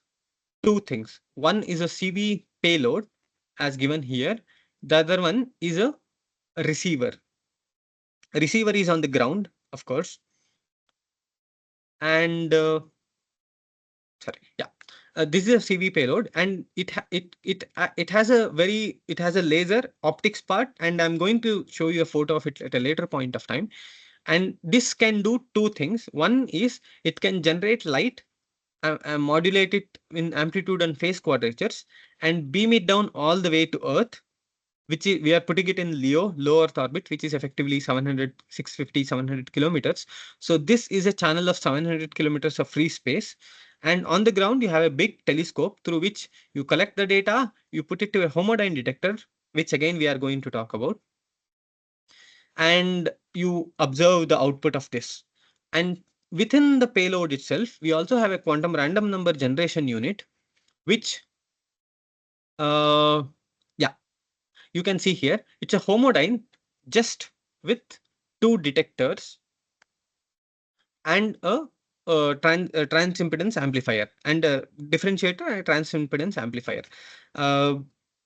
two things. One is a CB payload, as given here. The other one is a receiver. A receiver is on the ground, of course. And sorry, yeah. This is a CV payload, and it has a laser optics part, and I'm going to show you a photo of it at a later point of time. And this can do two things. One is it can generate light, modulate it in amplitude and phase quadratures, and beam it down all the way to Earth, which is, we are putting it in LEO, low Earth orbit, which is effectively 650, 700 kilometers. So this is a channel of 700 kilometers of free space. And on the ground, you have a big telescope through which you collect the data, you put it to a homodyne detector, which again we are going to talk about, and you observe the output of this. And within the payload itself, we also have a quantum random number generation unit, which yeah, you can see here, it's a homodyne just with two detectors and a transimpedance amplifier, and a differentiator and a transimpedance amplifier. I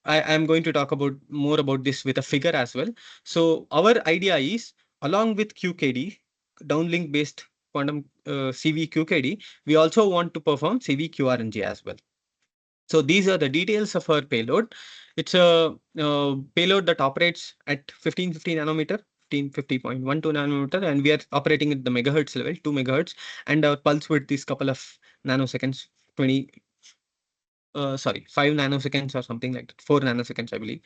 am going to talk about more about this with a figure as well. So our idea is, along with QKD, downlink based quantum CV QKD, we also want to perform CV QRNG as well. So these are the details of our payload. It's a payload that operates at 1550 nanometer, 1550.12 nanometer, and we are operating at the megahertz level, 2 megahertz, and our pulse width is couple of nanoseconds, 5 nanoseconds or something like that, 4 nanoseconds, I believe.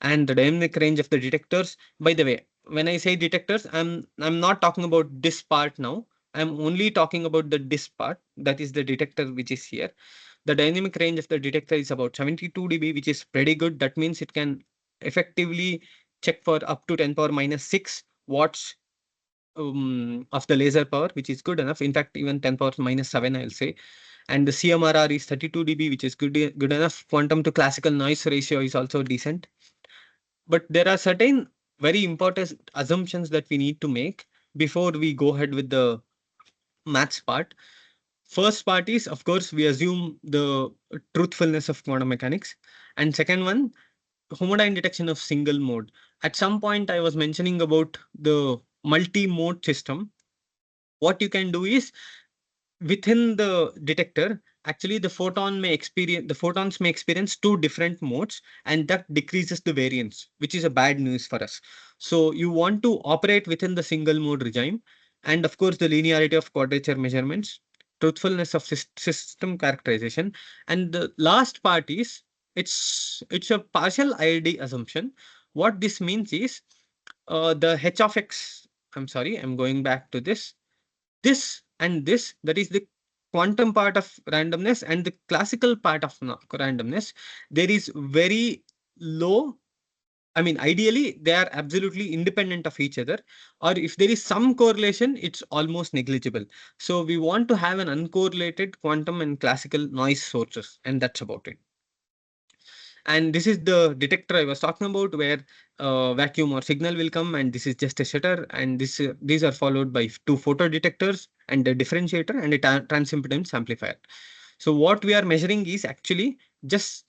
And the dynamic range of the detectors, by the way, when I say detectors, I'm not talking about this part now. I'm only talking about the this part, that is the detector which is here. The dynamic range of the detector is about 72 dB, which is pretty good. That means it can effectively check for up to 10 power minus 6 watts of the laser power, which is good enough. In fact, even 10 power minus 7, I'll say. And the CMRR is 32 dB, which is good enough. Quantum to classical noise ratio is also decent. But there are certain very important assumptions that we need to make before we go ahead with the maths part. First part is, of course, we assume the truthfulness of quantum mechanics. And second one, homodyne detection of single mode. At some point, I was mentioning about the multi-mode system. What you can do is, within the detector, actually the photons may experience two different modes, and that decreases the variance, which is a bad news for us. So you want to operate within the single mode regime, and of course the linearity of quadrature measurements, truthfulness of system characterization. And the last part is, it's a partial IID assumption. What this means is, the h of x, I'm sorry, I'm going back to this and this, that is the quantum part of randomness and the classical part of randomness, there is very low, I mean, ideally they are absolutely independent of each other, or if there is some correlation, it's almost negligible. So we want to have an uncorrelated quantum and classical noise sources, and that's about it. And this is the detector I was talking about, where vacuum or signal will come, and this is just a shutter, and these are followed by two photo detectors and a differentiator and a transimpedance amplifier. So what we are measuring is actually just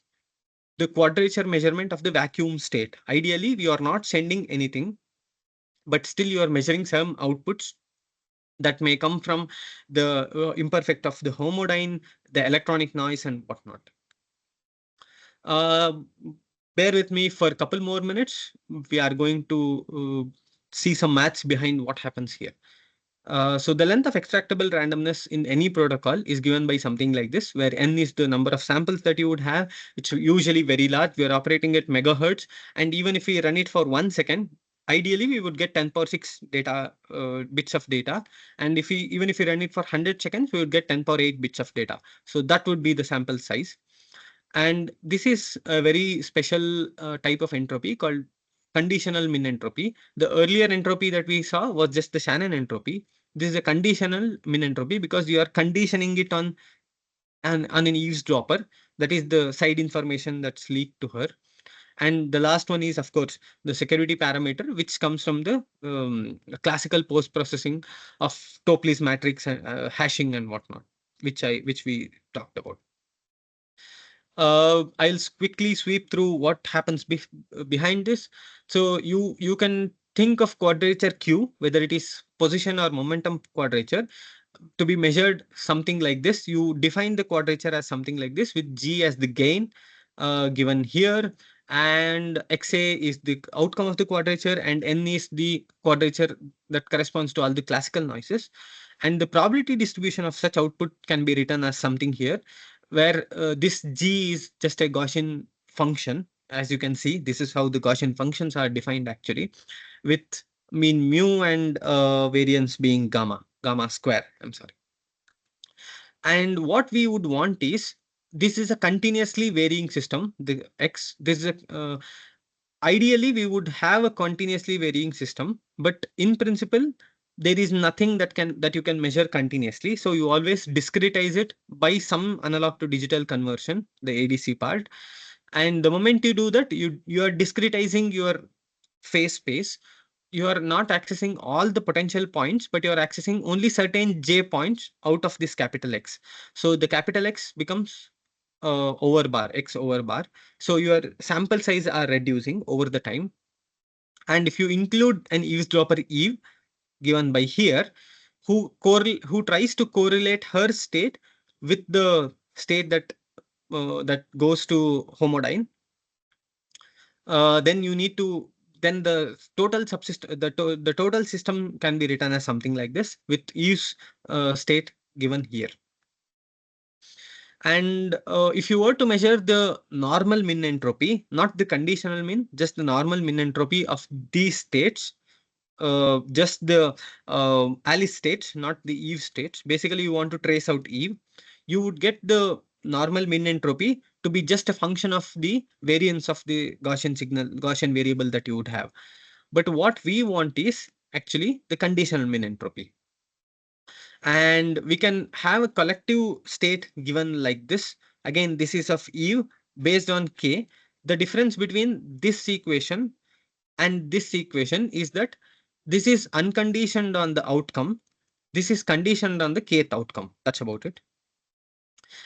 the quadrature measurement of the vacuum state. Ideally, we are not sending anything, but still you are measuring some outputs that may come from the imperfect of the homodyne, the electronic noise, and whatnot. Bear with me for a couple more minutes. We are going to see some maths behind what happens here. So the length of extractable randomness in any protocol is given by something like this, where n is the number of samples that you would have. It's usually very large. We are operating at megahertz. And even if we run it for 1 second, ideally we would get 10 power 6 data bits of data. And even if we run it for 100 seconds, we would get 10 power 8 bits of data. So that would be the sample size. And this is a very special type of entropy called conditional min entropy. The earlier entropy that we saw was just the Shannon entropy. This is a conditional min entropy because you are conditioning it on an eavesdropper. That is the side information that's leaked to her. And the last one is, of course, the security parameter, which comes from the classical post-processing of Topli's matrix and hashing and whatnot, which we talked about. I'll quickly sweep through what happens behind this. So you can think of quadrature Q, whether it is position or momentum quadrature, to be measured something like this. You define the quadrature as something like this, with G as the gain given here, and XA is the outcome of the quadrature, and N is the quadrature that corresponds to all the classical noises. And the probability distribution of such output can be written as something here, where this G is just a Gaussian function. As you can see, this is how the Gaussian functions are defined actually, with mean mu and variance being gamma square. I'm sorry. And what we would want is, this is a continuously varying system. The X, this is a ideally we would have a continuously varying system, but in principle there is nothing that you can measure continuously. So you always discretize it by some analog to digital conversion, the ADC part. And the moment you do that, you are discretizing your phase space. You are not accessing all the potential points, but you are accessing only certain J points out of this capital X. So the capital X becomes over bar, X over bar. So your sample size are reducing over the time. And if you include an eavesdropper Eve given by here, who tries to correlate her state with the state that goes to homodyne, then you need to, then the total subsystem, the total system can be written as something like this, with Eve's state given here. And if you were to measure the normal min entropy, not the conditional min, just the normal min entropy of these states, just the Alice states, not the Eve states. Basically, you want to trace out Eve. You would get the normal min entropy to be just a function of the variance of the Gaussian variable that you would have. But what we want is actually the conditional min entropy. And we can have a collective state given like this. Again, this is of Eve based on K. The difference between this equation and this equation is that this is unconditioned on the outcome. This is conditioned on the kth outcome. That's about it.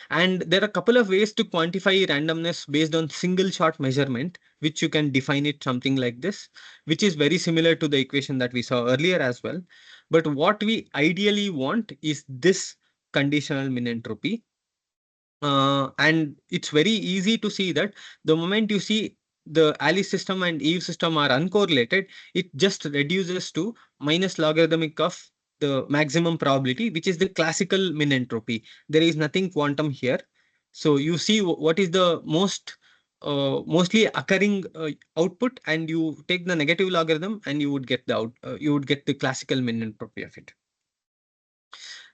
And there are a couple of ways to quantify randomness based on single shot measurement, which you can define it something like this, which is very similar to the equation that we saw earlier as well. But what we ideally want is this conditional min entropy. And it's very easy to see that the moment you see the Alice system and Eve system are uncorrelated, it just reduces to minus logarithmic of the maximum probability, which is the classical min entropy. There is nothing quantum here. So you see what is the mostly occurring output, and you take the negative logarithm, and you would get the classical min entropy of it.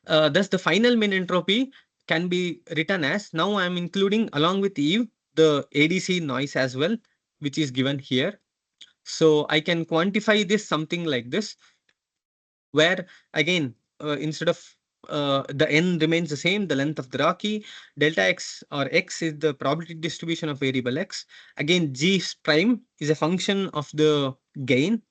Thus, the final min entropy can be written as, now I'm including along with Eve the ADC noise as well, which is given here. So I can quantify this something like this, where again, instead of the n remains the same, the length of the Rocky, delta x or x is the probability distribution of variable x. Again, G prime is a function of the gain,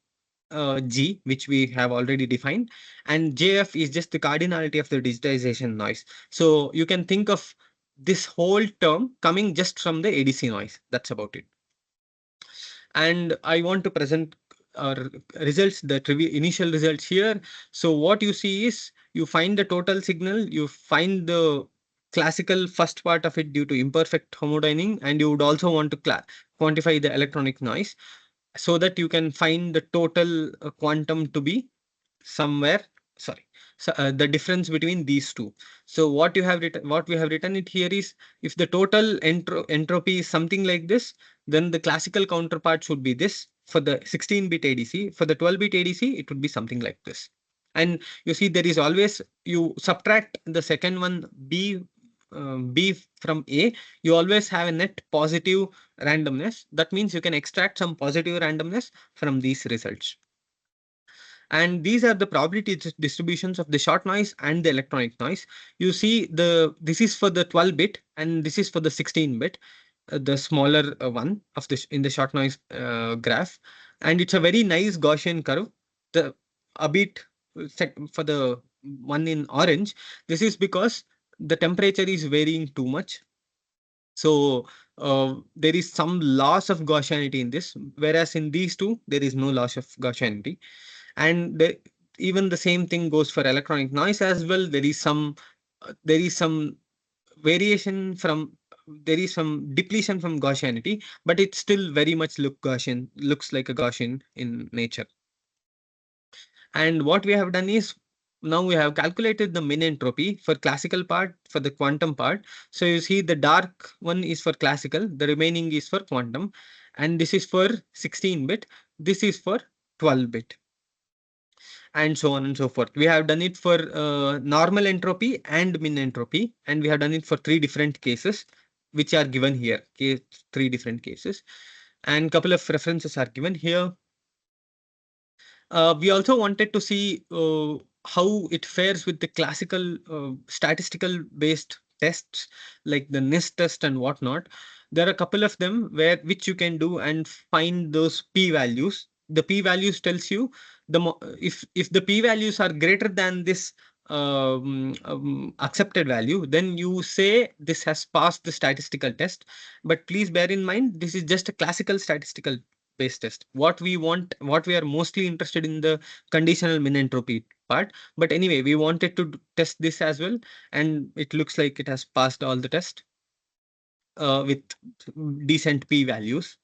G, which we have already defined, and JF is just the cardinality of the digitization noise. So you can think of this whole term coming just from the ADC noise. That's about it. And I want to present our results, the initial results here. So what you see is, you find the total signal, you find the classical first part of it due to imperfect homodyning, and you would also want to quantify the electronic noise, so that you can find the total quantum to be somewhere, sorry, so the difference between these two. So what we have written it here is, if the total entropy is something like this, then the classical counterpart should be this for the 16-bit ADC. For the 12-bit ADC, it would be something like this. And you see, there is always, you subtract the second one, B from A, you always have a net positive randomness. That means you can extract some positive randomness from these results. And these are the probability distributions of the short noise and the electronic noise. You see, this is for the 12-bit and this is for the 16-bit, the smaller one of this in the short noise graph. And it's a very nice Gaussian curve. A bit for the one in orange, this is because the temperature is varying too much. So there is some loss of Gaussianity in this, whereas in these two, there is no loss of Gaussianity. And even the same thing goes for electronic noise as well. There is some variation from, there is some depletion from Gaussianity, but it still very much looks like a Gaussian in nature. And what we have done is, now we have calculated the min entropy for classical part, for the quantum part. So you see the dark one is for classical, the remaining is for quantum, and this is for 16-bit, this is for 12-bit, and so on and so forth. We have done it for normal entropy and min entropy, and we have done it for 3 different cases, which are given here, 3 different cases, and couple of references are given here. We also wanted to see how it fares with the classical statistical based tests like the NIST test and whatnot. There are a couple of them which you can do and find those p values. The p values tells you if the p values are greater than this accepted value, then you say this has passed the statistical test. But please bear in mind, this is just a classical statistical based test. What we are mostly interested in the conditional min entropy part. But anyway, we wanted to test this as well, and it looks like it has passed all the test with decent p values.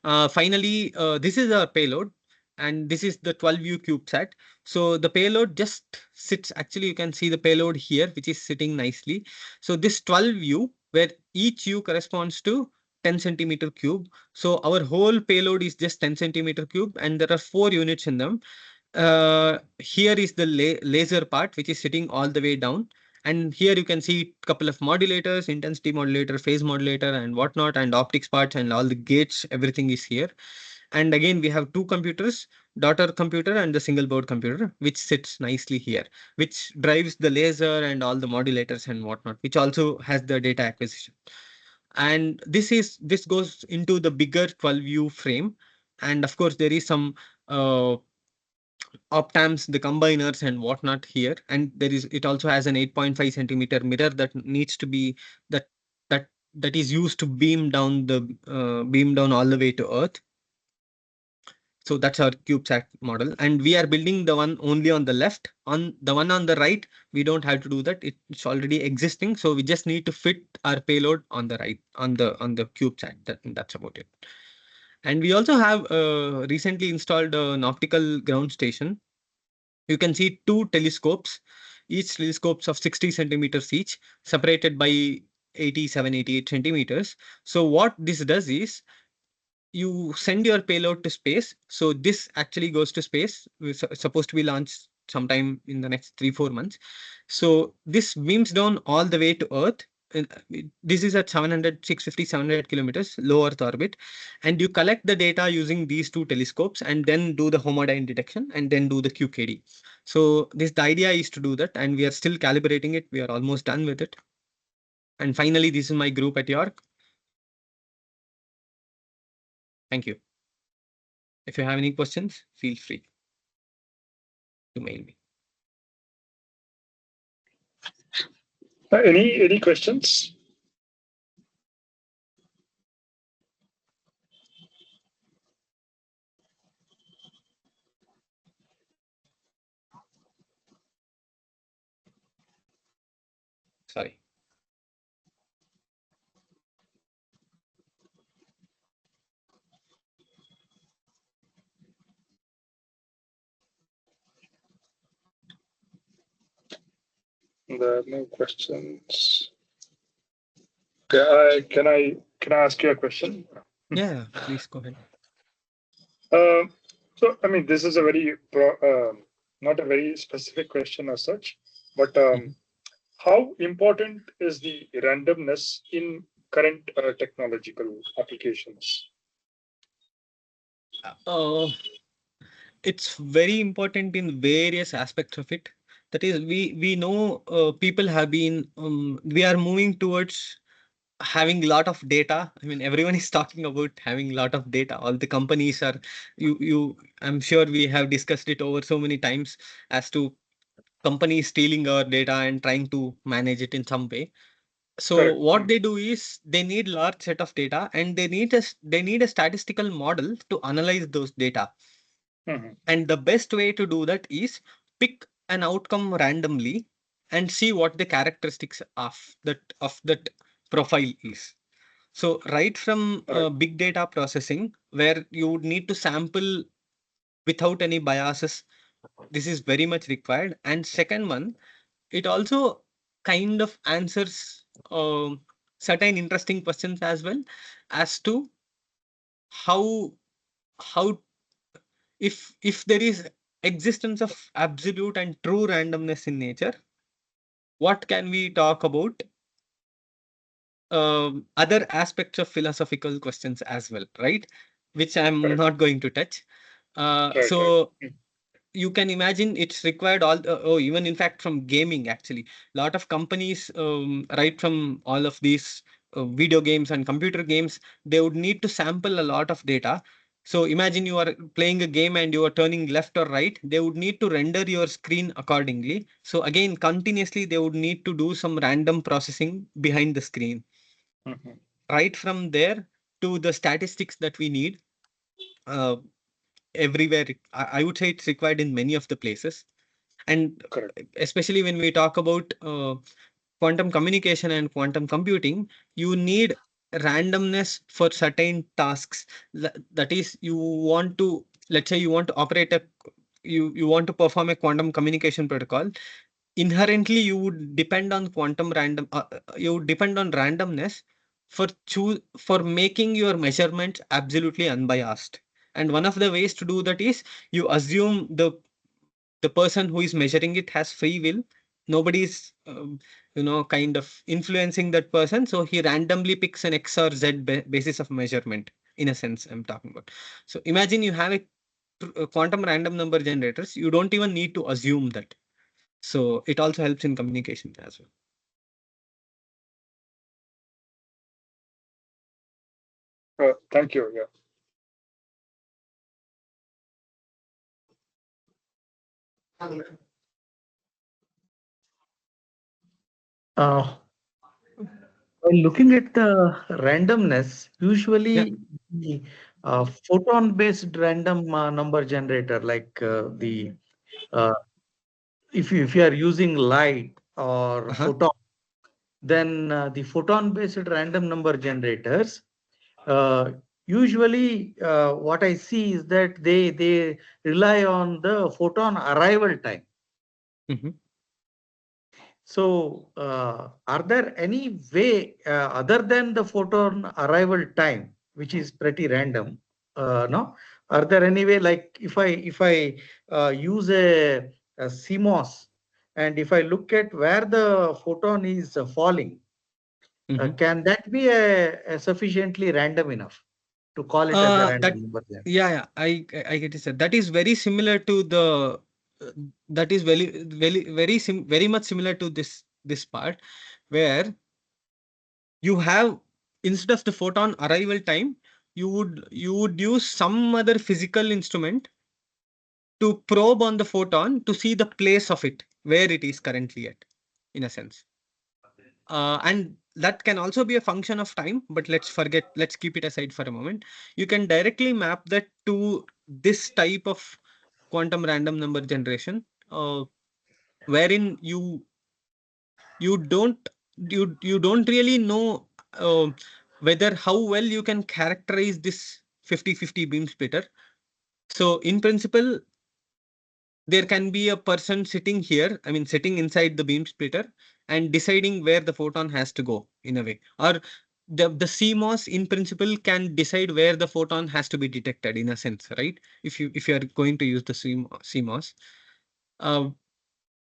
Finally, this is our payload, and this is the 12U CubeSat. So the payload just sits, actually you can see the payload here, which is sitting nicely. So this 12U, where each U corresponds to 10 centimeter cube. So our whole payload is just 10 centimeter cube, and there are 4 units in them. Here is the laser part, which is sitting all the way down. And here you can see a couple of modulators, intensity modulator, phase modulator, and whatnot, and optics parts, and all the gates, everything is here. And again, we have 2 computers, daughter computer and the single board computer, which sits nicely here, which drives the laser and all the modulators and whatnot, which also has the data acquisition. And this goes into the bigger 12U frame. And of course, there is some optamps, the combiners and whatnot here. And it also has an 8.5 centimeter mirror that needs to be that is used to beam down all the way to Earth. So that's our CubeSat model, and we are building the one only on the left. On the one on the right, we don't have to do that; it's already existing. So we just need to fit our payload on the right, on the CubeSat. That's about it. And we also have recently installed an optical ground station. You can see 2 telescopes, each telescopes of 60 centimeters each, separated by 88 centimeters. So what this does is, you send your payload to space. So this actually goes to space. It's supposed to be launched sometime in the next 3-4 months. So this beams down all the way to Earth. This is at 650-700 kilometers low Earth orbit, and you collect the data using these 2 telescopes, and then do the homodyne detection, and then do the QKD. So the idea is to do that, and we are still calibrating it. We are almost done with it. And finally, this is my group at York. Thank you. If you have any questions, feel free to mail me. Any questions? Sorry. There are no questions. Okay, can I ask you a question? Yeah, please go ahead. So, I mean, this is a very not a very specific question as such, but how important is the randomness in current technological applications? It's very important in various aspects of it. That is, we know people have been we are moving towards having a lot of data. I mean, everyone is talking about having a lot of data. All the companies are, I'm sure we have discussed it over so many times as to companies stealing our data and trying to manage it in some way. So Correct. what they do is they need large set of data, and they need a statistical model to analyze those data. Mhm. And the best way to do that is pick an outcome randomly and see what the characteristics of that profile is. So right from Correct. big data processing, where you would need to sample without any biases, this is very much required. And second one, it also kind of answers certain interesting questions as well, as to how how if there is existence of absolute and true randomness in nature, what can we talk about other aspects of philosophical questions as well, right? Which I'm Correct. not going to touch. Right. So Mm. you can imagine it's required even in fact from gaming. Actually, a lot of companies, right from all of these video games and computer games, they would need to sample a lot of data. So imagine you are playing a game and you are turning left or right, they would need to render your screen accordingly. So again, continuously they would need to do some random processing behind the screen. Mhm. Right from there to the statistics that we need, uh, everywhere. I would say it's required in many of the places. And Correct. especially when we talk about quantum communication and quantum computing, you need randomness for certain tasks. That is, you want to, let's say you want to operate a, you want to perform a quantum communication protocol. Inherently you would depend on you would depend on randomness for making your measurements absolutely unbiased. And one of the ways to do that is you assume the person who is measuring it has free will. Nobody's kind of influencing that person, so he randomly picks an X or Z basis of measurement, in a sense I'm talking about. So imagine you have a quantum random number generators, you don't even need to assume that. So it also helps in communication as well. Thank you. Yeah. Uh, While looking at the randomness, Yeah. usually the photon-based random number generator, like the uh, if you are using light or Uh-huh. photon, then the photon-based random number generators, uh, usually what I see is that they rely on the photon arrival time. Mhm. So, are there any way other than the photon arrival time, which is pretty random? No, are there any way, like if I use a CMOS, and if I look at where the photon is falling, Mhm. can that be a sufficiently random enough to call it as a That random number then? Yeah, I get it, sir. That is very similar to the that is very much similar to this part, where you have, instead of the photon arrival time, you would use some other physical instrument to probe on the photon to see the place of it where it is currently at, in a sense. And that can also be a function of time, but let's keep it aside for a moment. You can directly map that to this type of quantum random number generation, wherein you don't really know uh, whether how well you can characterize this 50-50 beam splitter. So in principle, there can be a person sitting here, I mean, sitting inside the beam splitter and deciding where the photon has to go, in a way. Or the CMOS in principle can decide where the photon has to be detected, in a sense, right? If you are going to use the CMOS, uh,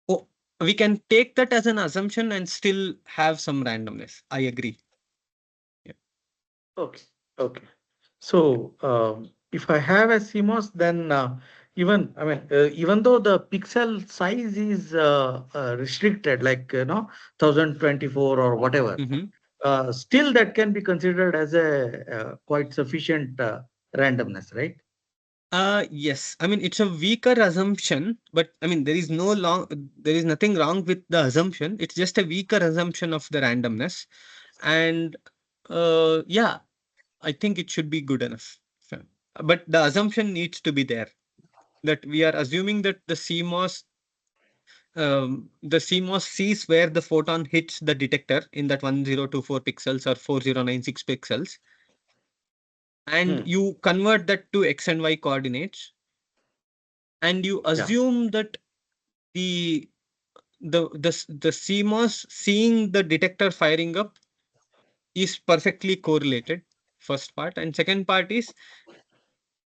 oh, we can take that as an assumption and still have some randomness. I agree. Yeah. Okay. Okay. So, if I have a CMOS, then even though the pixel size is restricted, like 1024 or whatever, Mm-hmm. still that can be considered as a quite sufficient randomness, right? Yes. I mean, it's a weaker assumption, but I mean, there is nothing wrong with the assumption. It's just a weaker assumption of the randomness. And yeah, I think it should be good enough. But the assumption needs to be there that we are assuming that the CMOS sees where the photon hits the detector in that 1024 pixels or 4096 pixels, and you convert that to X and Y coordinates, and you assume that the the CMOS seeing the detector firing up is perfectly correlated. First part, and second part is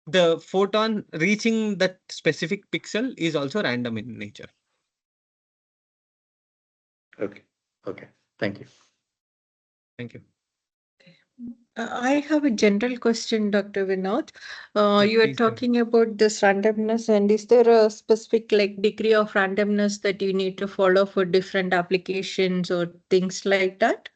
the photon reaching that specific pixel is also random in nature. Okay. Okay. Thank you. Thank you. I have a general question, Dr. Vinod. Yeah, You are please go ahead. talking about this randomness, and is there a specific like degree of randomness that you need to follow for different applications or things like that?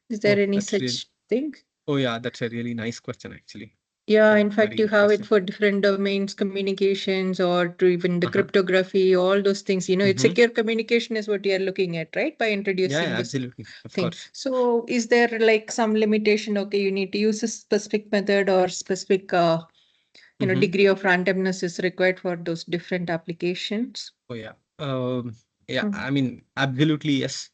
Is there Oh, any that's really, such thing? oh yeah, that's a really nice question actually. Yeah, Yeah, in fact, very you good have it question. for different domains, communications, or to even the cryptography, all those things. You know, it's secure communication is what you are looking at, right? By Yeah, introducing this absolutely. Of thing. course. So, is there like some limitation? Okay, you need to use a specific method or specific, degree of randomness is required for those different applications. Oh yeah. Yeah, Mm. I mean, absolutely yes.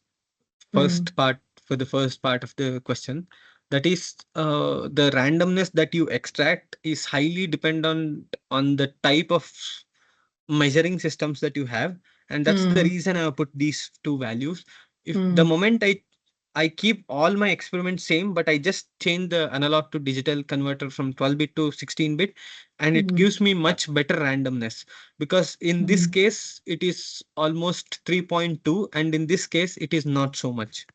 Mm. For the first part of the question, that is the randomness that you extract is highly dependent on the type of measuring systems that you have, and that's the reason I put these two values. If the moment I keep all my experiments same, but I just change the analog to digital converter from 12-bit to 16-bit, and it gives me much better randomness, because in this case it is almost 3.2, and in this case it is not so much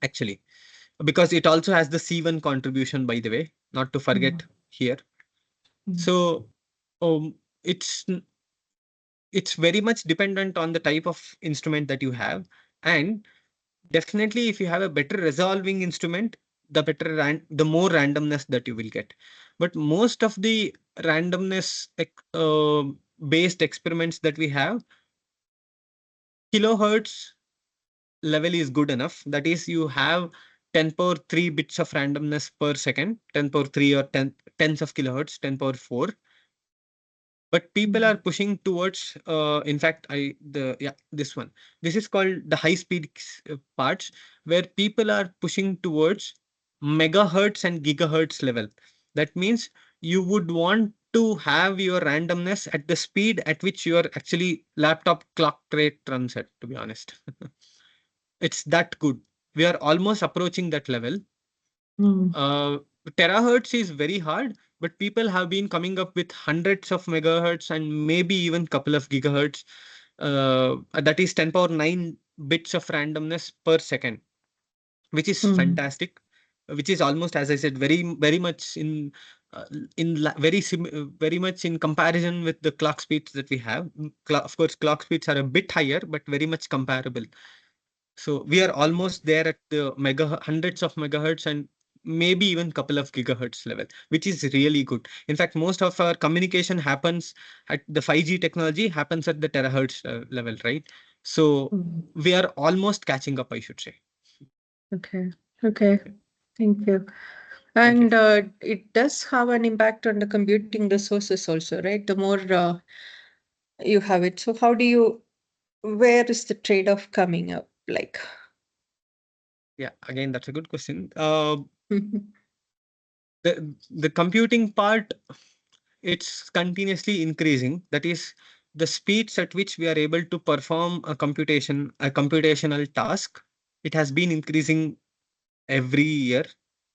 actually, because it also has the C1 contribution, by the way, not to forget here. So it's it's very much dependent on the type of instrument that you have, and definitely if you have a better resolving instrument, the more randomness that you will get. But most of the randomness based experiments that we have, kilohertz level is good enough. That is, you have 10 power 3 bits of randomness per second, 10 power 3 or 10 tens of kilohertz, 10 power 4. But people are pushing towards in fact this is called the high speed parts, where people are pushing towards megahertz and gigahertz level. That means you would want to have your randomness at the speed at which your actually laptop clock rate runs at, to be honest. It's that good. We are almost approaching that level. uh, Terahertz is very hard, but people have been coming up with hundreds of megahertz and maybe even couple of gigahertz. That is 10 power 9 bits of randomness per second, which is fantastic. Which is almost, as I said, very much uh, very much in comparison with the clock speeds that we have. Of course, clock speeds are a bit higher, but very much comparable. So we are almost there at the hundreds of megahertz and maybe even couple of gigahertz level, which is really good. In fact, most of our communication happens at the 5G technology happens at the terahertz level, right? So we are almost catching up, I should say. Okay. Okay. Thank you. Thank you. And it does have an impact on the computing resources also, right? The more you have it. So where is the trade-off coming up? Like, Yeah, again, that's a good question. The computing part, it's continuously increasing. That is the speeds at which we are able to perform a computational task. It has been increasing every year.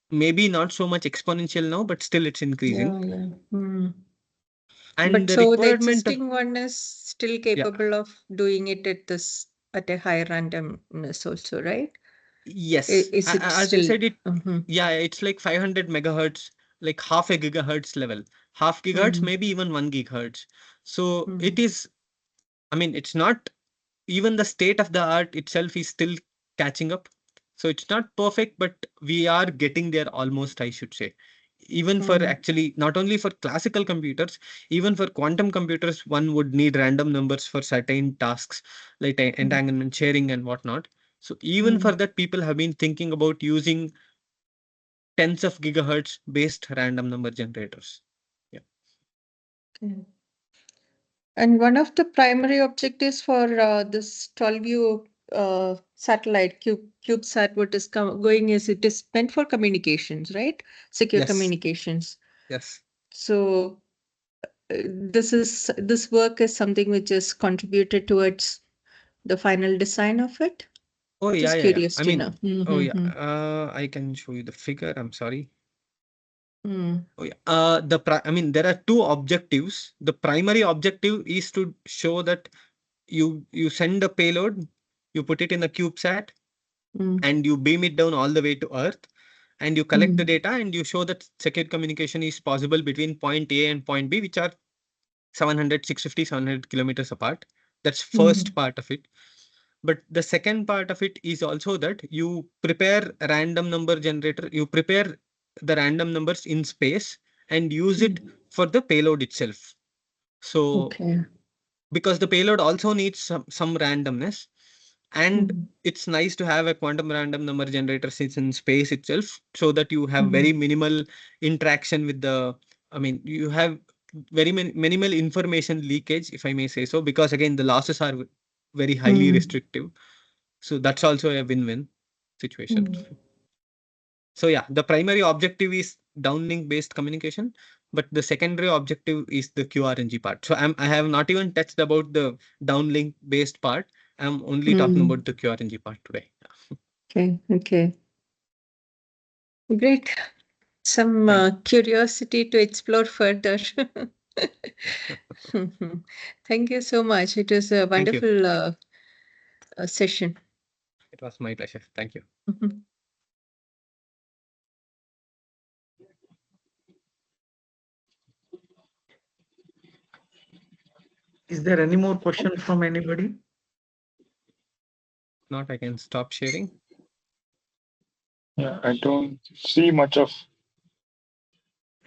Maybe not so much exponential now, but still it's increasing. yeah. And But the so the requirement of, existing one is still capable of doing it at a high randomness also, right? yes, Is it as I still? said, yeah, it's like 500 megahertz, like half a gigahertz level, half gigahertz, maybe even 1 gigahertz. So it is, I mean, it's not even the state of the art itself is still catching up. So it's not perfect, but we are getting there almost, I should say. even for actually not only for classical computers, even for quantum computers, one would need random numbers for certain tasks like entanglement sharing and whatnot. So even for that, people have been thinking about using tens of gigahertz based random number generators. Yeah. Okay. And one of the primary objectives for this 12U satellite CubeSat, what is going is it is meant for communications, right? Secure Yes. communications. Yes. So this work is something which is contributed towards the final design of it. Oh yeah, Just yeah, curious I to mean, know. oh yeah. I can show you the figure. I'm sorry. Mm. Oh yeah. I mean, there are two objectives. The primary objective is to show that you send a payload, you put it in a CubeSat, and you beam it down all the way to Earth, and you collect the data, and you show that secure communication is possible between point A and point B, which are 650, 700 kilometers apart. That's first part of it. But the second part of it is also that you prepare a random number generator, you prepare the random numbers in space and use it for the payload itself. So Okay. because the payload also needs some randomness, and it's nice to have a quantum random number generator since in space itself, so that you have very minimal interaction with the, I mean, you have very minimal information leakage, if I may say so, because again, the losses are very highly restrictive. So that's also a win-win situation. So yeah, the primary objective is downlink based communication, but the secondary objective is the QRNG part. So I have not even touched about the downlink based part. I'm only talking about the QRNG part today. Okay. Okay. Great. Some curiosity to explore further. Thank you so much. It was a Thank you. wonderful session. It was my pleasure. Thank you. Is there any more question from anybody? Not, I can stop sharing. Yeah, I don't see much of.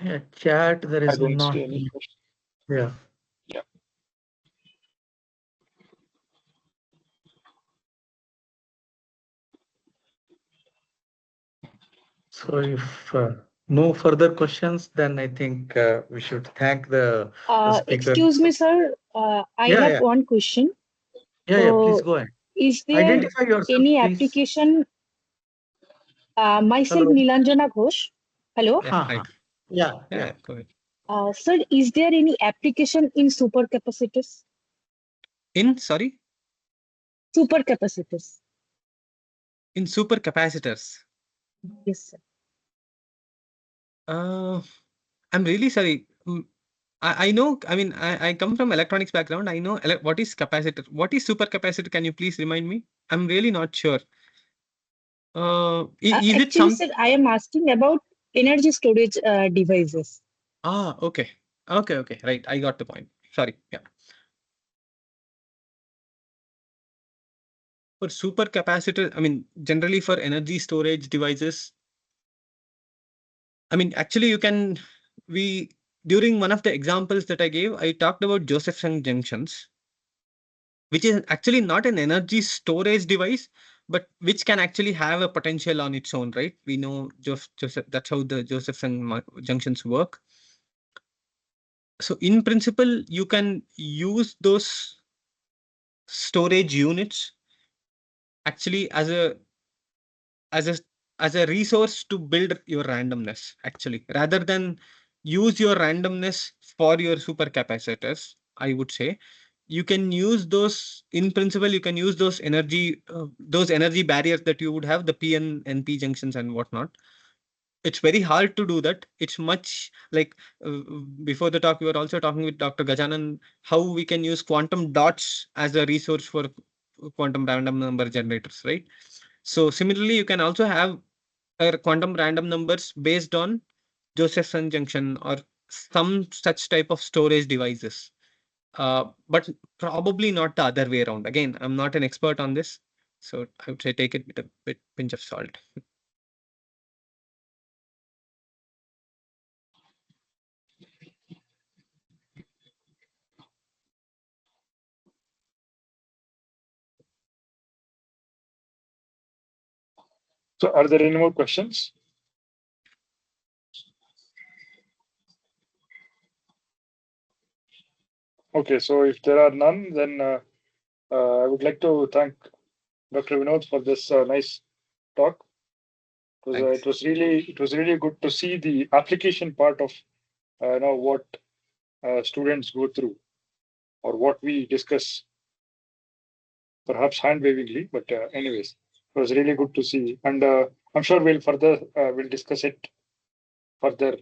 Yeah, chat, there I is don't not. see any question. Yeah. Yeah. So if no further questions, then I think we should thank the speaker. Excuse me, sir. I Yeah, have yeah. one question. Yeah, please So, go ahead. is there Identify yourself, any please. application? Myself, Hello. Nilanjana Ghosh. Hello. Yeah, hi. Yeah. Go ahead. Sir, is there any application in supercapacitors? Sorry? Supercapacitors. In supercapacitors. Yes, sir. I'm really sorry. I know, I mean, I come from electronics background. I know what is capacitor. What is supercapacitor? Can you please remind me? I'm really not sure. Is it Actually, sir, I am asking about energy storage devices. Okay. Okay. Right. I got the point. Sorry. Yeah. For supercapacitor, I mean, generally for energy storage devices, I mean, actually during one of the examples that I gave, I talked about Josephson junctions, which is actually not an energy storage device, but which can actually have a potential on its own, right? We know that's how the Josephson junctions work. So in principle, you can use those storage units actually as a resource to build your randomness, actually, rather than use your randomness for your supercapacitors. I would say you can use those, in principle, you can use those energy barriers that you would have, the p and np junctions and whatnot. It's very hard to do that. It's much like before the talk, we were also talking with Dr. Gajanan how we can use quantum dots as a resource for quantum random number generators, right? So similarly, you can also have quantum random numbers based on Josephson junction or some such type of storage devices. But probably not the other way around. Again, I'm not an expert on this, so I would say take it with a pinch of salt. So are there any more questions? Okay, so if there are none, then I would like to thank Dr. Vinod for this nice talk. It was really good to see the application part of what students go through or what we discuss, perhaps hand wavingly, but anyways, it was really good to see, and I'm sure we'll discuss it further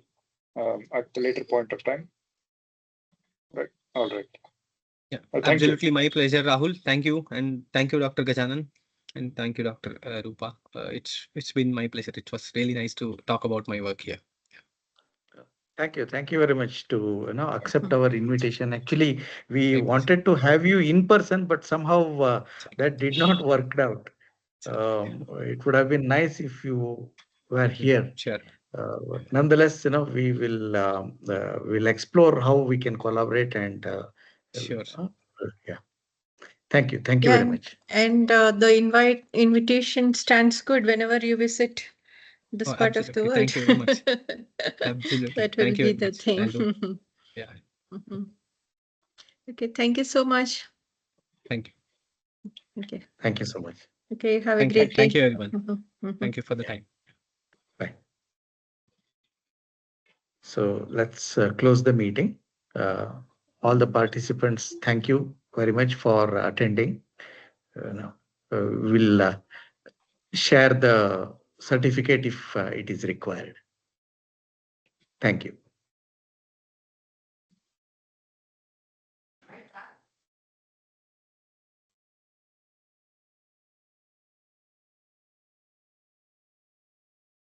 at the later point of time. Right. All right. Yeah, thank absolutely you. my pleasure, Rahul. Thank you, and thank you, Dr. Gajanan, and thank you, Dr. Rupa. It's been my pleasure. It was really nice to talk about my work here. Thank you. Thank you very much to accept our invitation. Actually, we Thank you. wanted to have you in person, but somehow that did not work out. It would have been nice if you were here. Sure. But nonetheless, we will explore how we can collaborate and Sure. yeah. Thank you. Thank you very much. And the invitation stands good whenever you visit this part of the world. Thank you very much. Absolutely. That will Thank you be very the much. thing. Yeah. Okay, thank you so much. Thank you. Okay. Thank you so much. Okay, have a Thank you. great day. Thank you, everyone. Thank you for the time. Bye. So let's close the meeting. All the participants, thank you very much for attending. We'll share the certificate if it is required. Thank you.